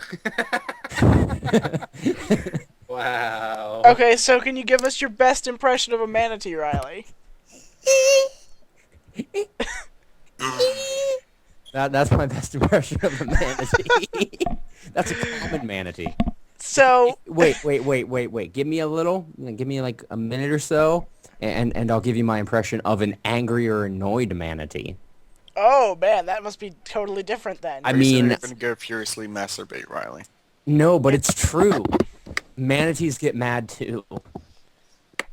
Wow. Okay, so can you give us your best impression of a manatee, Riley? That's my best impression of a manatee. That's a common manatee. So, Wait. Give me a little. Give me like a minute or so, and I'll give you my impression of an angry or annoyed manatee. oh man, that must be totally different then. I Pretty soon mean, you're gonna go furiously masturbate, Riley. no, but it's true. Manatees get mad too.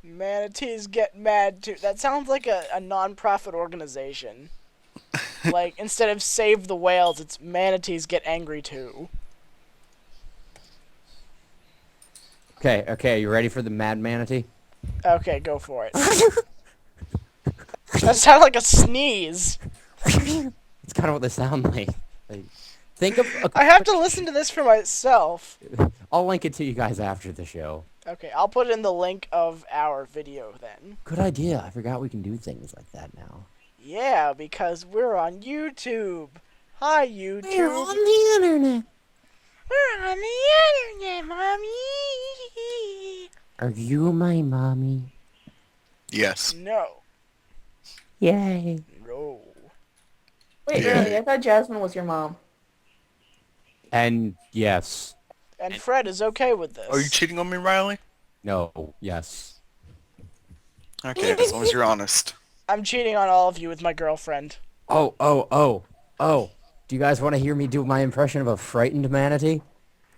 Manatees get mad too. That sounds like a non-profit organization. Like, instead of save the whales, it's manatees get angry too. Okay, you ready for the mad manatee? Okay, go for it. That sounded like a sneeze. It's kind of what they sound like. Think of. I have to listen to this for myself. I'll link it to you guys after the show. Okay, I'll put in the link of our video then. Good idea. I forgot we can do things like that now. Yeah, because we're on YouTube. Hi, YouTube. the internet. We're on the internet, mommy. Are you my mommy? Yes. No. Yay. No. Wait, Yeah. really? I thought Jasmine was your mom. And yes. And Fred is okay with this. Are you cheating on me, Riley? No. Yes. Okay, as long as you're honest. I'm cheating on all of you with my girlfriend. Oh. Do you guys want to hear me do my impression of a frightened manatee?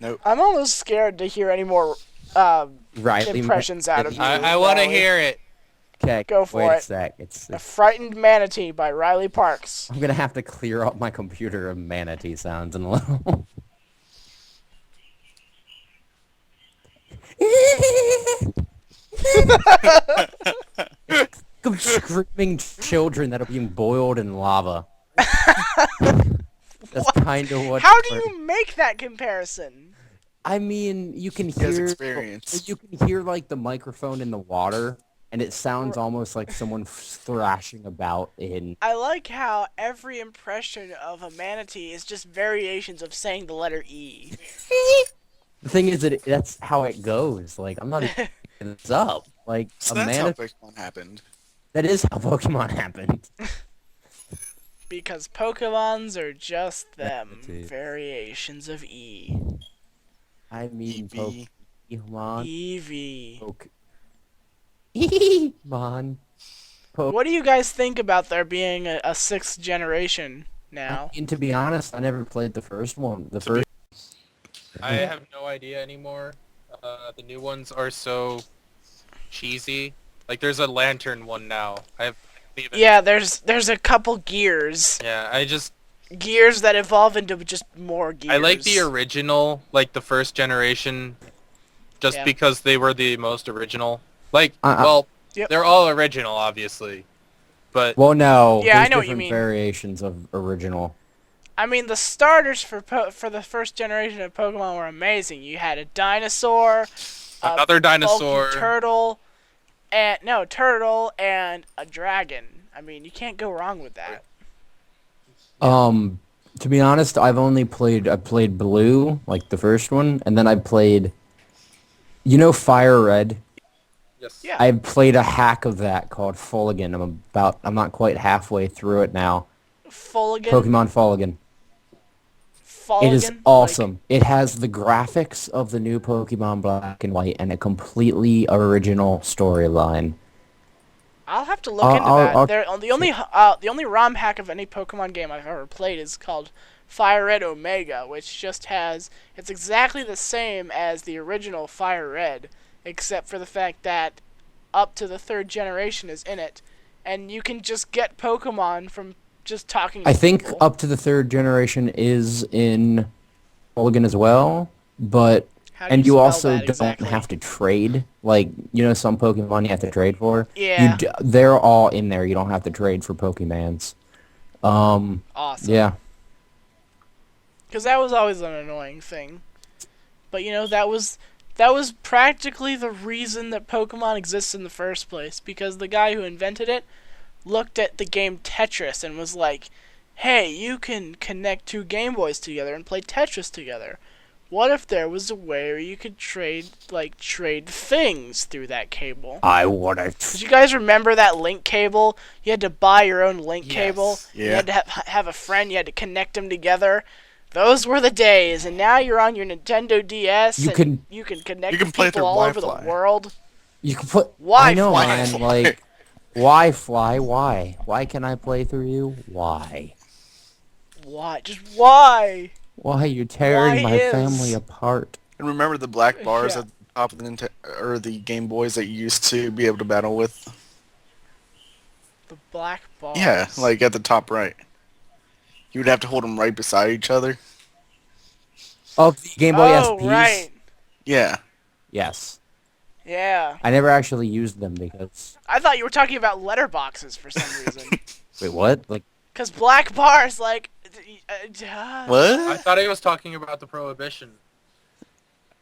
I'm almost scared to hear any more Riley impressions out of you. I want to Riley. hear it. Okay. Go for wait it. a sec. It's A Frightened Manatee by Riley Parks. I'm gonna have to clear up my computer of manatee sounds in a little. Of screaming children that are being boiled in lava. That's kind of what. How do you make that comparison? I mean, you can He has hear. experience. You can hear like the microphone in the water, and it sounds almost like someone thrashing about in. I like how every impression of a manatee is just variations of saying the letter E. The thing is that that's how it goes. Like I'm not even making this up. Like So a that's how manatee. Pokemon happened. That is how Pokemon happened. Because Pokemons are just them. Manatee. Variations of E. I mean, Eevee. Pokemon. Eevee. Pokemon. What do you guys think about there being a sixth generation? now. And to be honest, I never played the first one. I have no idea anymore. The new ones are so cheesy. Like, there's a lantern one now. Yeah, there's a couple gears. Yeah, Gears that evolve into just more gears. I like the original, like the first generation, just Yeah. because they were the most original. Like, Yep. they're all original, obviously, but Well, no. Yeah, I there's know what you different mean. variations of original. I mean, the starters for the first generation of Pokemon were amazing. You had a dinosaur, another a dinosaur. bulky turtle, and a dragon. I mean, you can't go wrong with that. To be honest, I played Blue, like the first one, and then I played, Fire Red. Yes. Yeah. I played a hack of that called Fuligin. I'm not quite halfway through it now. Fuligin. Pokemon Fuligin. It is awesome. It has the graphics of the new Pokemon Black and White and a completely original storyline. I'll have to look into that. The only ROM hack of any Pokemon game I've ever played is called Fire Red Omega, which just it's exactly the same as the original Fire Red, except for the fact that up to the 3rd generation is in it, and you can just get Pokemon from just talking to I think people. up to the 3rd generation is in Fuligin as well, but and you also don't have to trade. Like, some Pokemon you have to trade for. Yeah. They're all in there. You don't have to trade for Pokemans. Awesome. Yeah. Because that was always an annoying thing. But, that was practically the reason that Pokemon exists in the first place. Because the guy who invented it looked at the game Tetris and was like, hey, you can connect 2 Game Boys together and play Tetris together. What if there was a way where you could trade things through that cable? I want to. Did you guys remember that link cable? You had to buy your own link cable. Yeah. You had to have a friend. You had to connect them together. Those were the days. And now you're on your Nintendo DS. You can connect with play people through all over Wi-Fi. the world. You can put. Wi-Fi. I know, man. Like, Wi-Fi. Why? Why can I play through you? Why? Why? Just why? Why you're tearing Why my is- family apart? And remember the black bars Yeah. at the top of the or the Game Boys that you used to be able to battle with? The black bars. Yeah, like at the top right. You would have to hold them right beside each other. Oh, the Game Boy SPs. Right. Yeah. Yes. Yeah. I never actually used them because. I thought you were talking about letterboxes for some reason. Wait, what? Like. Because black bars, like... What? I thought he was talking about the Prohibition.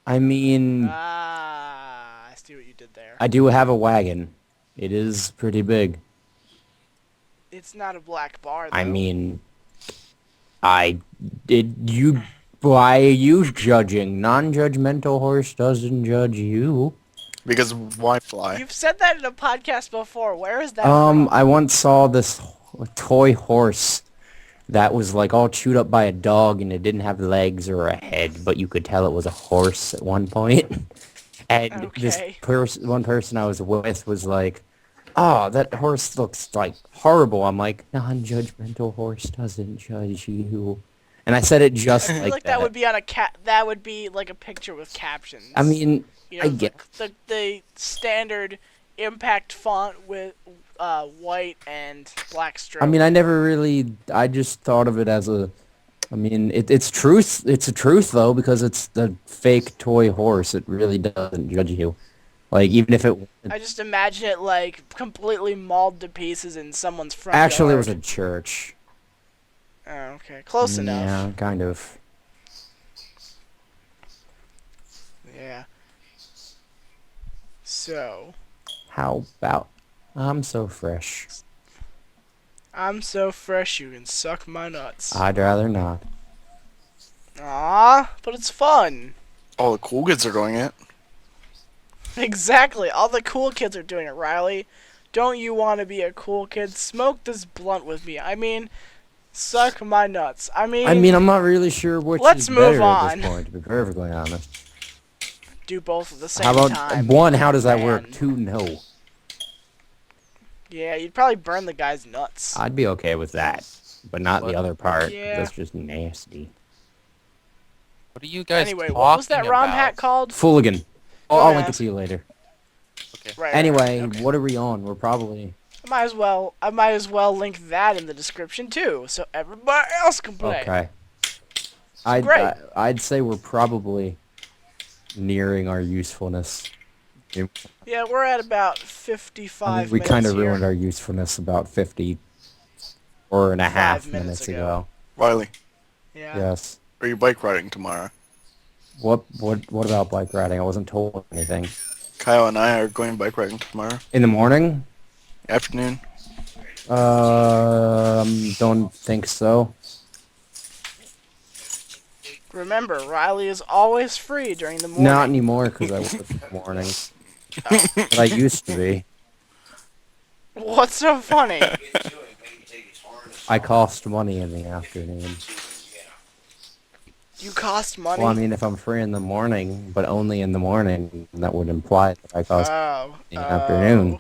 I mean, I see what you did there. I do have a wagon. It is pretty big. It's not a black bar, though. I mean, why are you judging? Non-judgmental horse doesn't judge you. Because why fly? You've said that in a podcast before. Where is that from? I once saw this toy horse that was like all chewed up by a dog and it didn't have legs or a head, but you could tell it was a horse at one point. And this one person I was with was like, oh, that horse looks like horrible. I'm like, non-judgmental horse doesn't judge you. And I said it just I feel like that would be on that would be like a picture with captions. I mean, I get the standard impact font with white and black strokes. I mean, I just thought of it as it's truth. It's a truth, though, because it's the fake toy horse. It really doesn't judge you. Like, even if it... I just imagine it, like, completely mauled to pieces in someone's front Actually, yard. it was a church. Oh, okay. Close enough. Yeah, kind of. Yeah. So... How about... I'm so fresh. I'm so fresh you can suck my nuts. I'd rather not. Aw, but it's fun. All the cool kids are doing it. Exactly. All the cool kids are doing it, Riley. Don't you want to be a cool kid? Smoke this blunt with me. I mean, suck my nuts. I mean, I'm not really sure which let's is move better on. at this point, to be perfectly honest. Do both at the same How about time. one? How does that man. work? Two, no. Yeah, you'd probably burn the guy's nuts. I'd be okay with that. but not What? the other part. Yeah. That's just nasty. What are you guys Anyway, talking what was that ROM about? hack called? Fuligin. Oh, Go I'll ahead, link it ask. to you later. Okay. Right. Anyway, okay. what are we on? We're probably... I might as well link that in the description too, so everybody else can play. Okay. Great. I'd say we're probably nearing our usefulness. Yeah, we're at about 55 I mean, we minutes kind of here. ruined our usefulness about 50 or and a 5 half minutes minutes ago. ago. Riley, Yeah. Yes. are you bike riding tomorrow? What about bike riding? I wasn't told anything. Kyle and I are going bike riding tomorrow. In the morning? Afternoon. Don't think so. Remember, Riley is always free during the morning. Not anymore because I work in the morning. But I used to be. What's so funny? I cost money in the afternoon. You cost money? Well, I mean, if I'm free in the morning, but only in the morning, that would imply that I cost in the afternoon.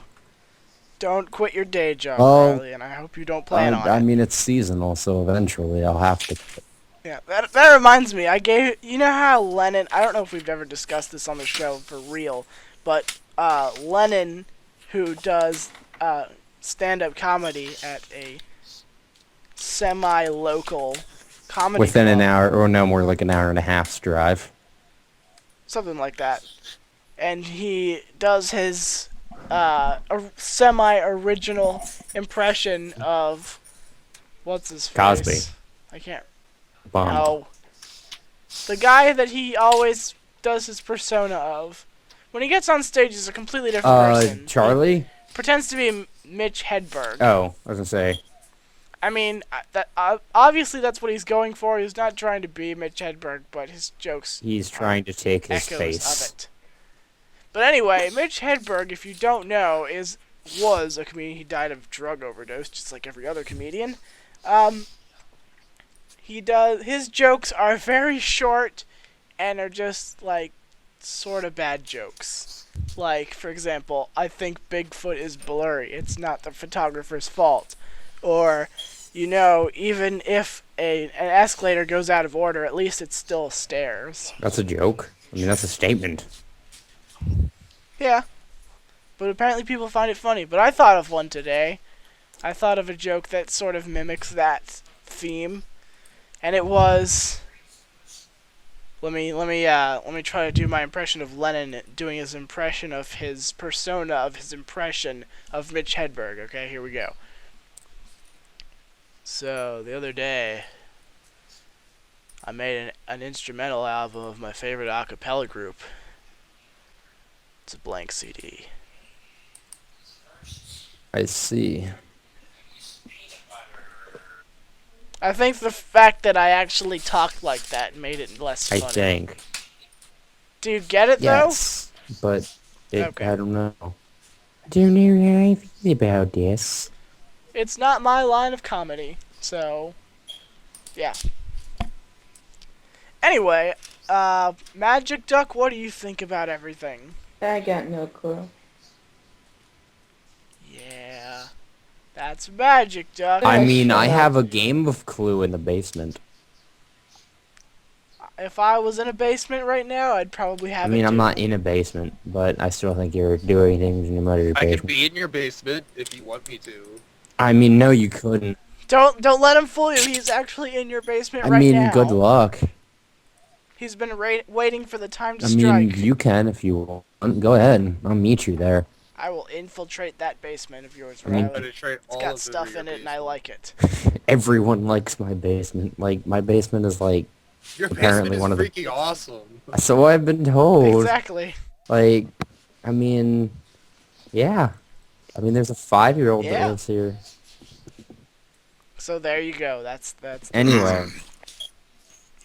Don't quit your day job, Oh, Riley, and I hope you don't plan on it. I mean, it's seasonal, so eventually I'll have to. Yeah, that reminds me. You know how Lennon, I don't know if we've ever discussed this on the show for real, but Lennon, who does stand-up comedy at a semi-local comedy Within club, an hour, or no more, like an hour and a half's drive. something like that, and he does his semi-original impression of what's his face? Cosby. I can't. Bomb. No. The guy that he always does his persona of. When he gets on stage, he's a completely different person. Charlie? He pretends to be Mitch Hedberg. Oh, I was gonna say. I mean, obviously that's what he's going for. He's not trying to be Mitch Hedberg, but his jokes He's trying to take his echoes face. of it. But anyway, Mitch Hedberg, if you don't know, was a comedian. He died of drug overdose, just like every other comedian. His jokes are very short and are just like sort of bad jokes. Like, for example, I think Bigfoot is blurry. It's not the photographer's fault. Or, even if an escalator goes out of order, at least it's still stairs. That's a joke. I mean, that's a statement. Yeah. But apparently people find it funny. But I thought of one today. I thought of a joke that sort of mimics that theme. And it was... Let me try to do my impression of Lennon doing his impression of his persona of his impression of Mitch Hedberg. Okay, here we go. So, the other day, I made an instrumental album of my favorite a cappella group. It's a blank CD. I see. I think the fact that I actually talked like that made it less funny. I think. Do you get it, Yes, but Okay. I don't know. I don't know how I feel about this. though? It's not my line of comedy, so... Yeah. Anyway, Magic Duck, what do you think about everything? I got no clue. Yeah, that's Magic Duck. I mean, I shut up. have a game of Clue in the basement. If I was in a basement right now, I'd probably have I mean, it I'm too. not in a basement, but I still think you're doing things in your mother's I could basement. be in your basement if you want me to. I mean, no, you couldn't. Don't let him fool you. He's actually in your basement I right mean, now. good luck. He's been waiting for the time to I strike. mean, you can if you want. Go ahead. I'll meet you there. I will infiltrate that basement of yours, I mean- Riley. Penetrate It's all got of stuff your in it, and I basement. like it. Everyone likes my basement. Like, my basement is like, Your apparently basement is one of the- freaking awesome. so I've been told. Exactly. Like, I mean, yeah. I mean, there's a 5-year-old Yeah. that lives here. So there you go. That's. Anyway,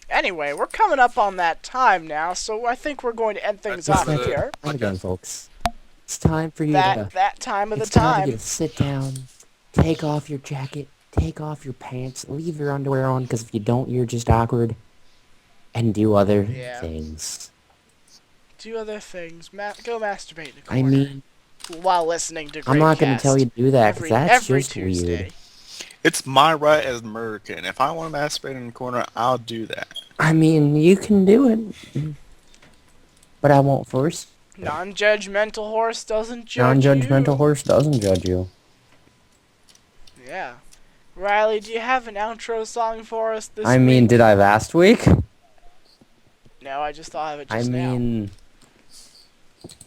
Anyway, we're coming up on that time now, so I think we're going to end things That's off not here. time again, folks. It's time for you That time of the it's time for time. you to sit down, take off your jacket, take off your pants, leave your underwear on, because if you don't, you're just awkward, and do other Yeah. things. Do other things. Go masturbate in a I corner mean, while listening to Grapecast. I'm not going to tell you to do that, because every that's every just Tuesday. weird. It's my right as an American. If I want to masturbate in the corner, I'll do that. I mean, you can do it, but I won't force. Non-judgmental horse doesn't judge Non-judgmental you. horse doesn't judge you. Yeah. Riley, do you have an outro song for us this I week? mean, did I last week? No, I just thought of it I just now. mean,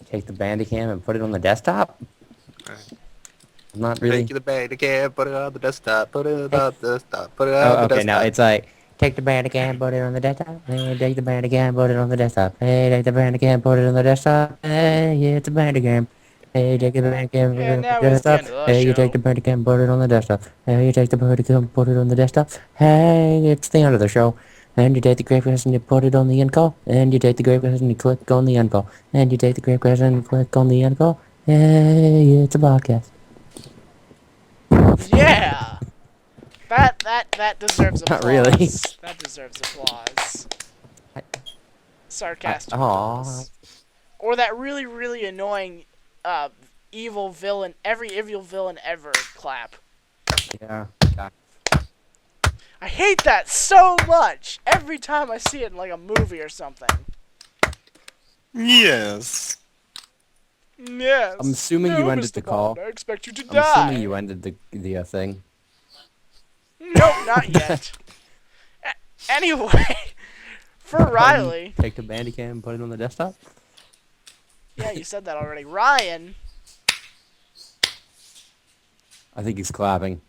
take the Bandicam and put it on the desktop? I'm not really... Take the Bandicam, put it on the desktop, put it on the desktop, put it Oh, on the okay, now desktop. it's like, take the Bandicam, put it on the desktop. Hey, take the Bandicam, put it on the desktop. Hey, take the Bandicam, put it on the desktop. Hey, yeah, it's a Bandicam. Hey, take the Bandicam, put it And on the now is the desktop. end of the Hey, you show. take the Bandicam, put it on the desktop. Hey, you take the Bandicam, put it on the desktop. Hey, it's the end of the show. And you take the Grapecast and you put it on the end call. And you take the Grapecast and you click on the end call. And you take the Grapecast and you click on the end call. Hey, it's a podcast. Yeah! That deserves applause. Not really. That deserves applause. Sarcastic Aw. applause. Or that really, really annoying evil villain, every evil villain ever clap. Yeah. I hate that so much! Every time I see it in like a movie or something. Yes. Yes. I'm assuming you ended Mr. the call. Bond, I expect you to I'm die. assuming you ended the thing. Nope, not yet. Anyway, for Riley. Take the Bandicam and put it on the desktop. Yeah, you said that already. Ryan. I think he's clapping.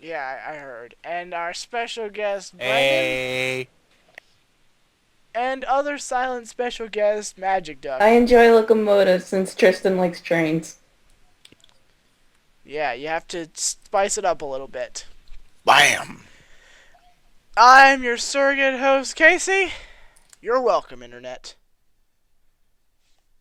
Yeah, I heard. And our special guest, Brendan. Hey. And other silent special guest, Magic Duck. I enjoy locomotives since Tristan likes trains. Yeah, you have to spice it up a little bit. Bam. I'm your surrogate host, Casey. You're welcome, Internet.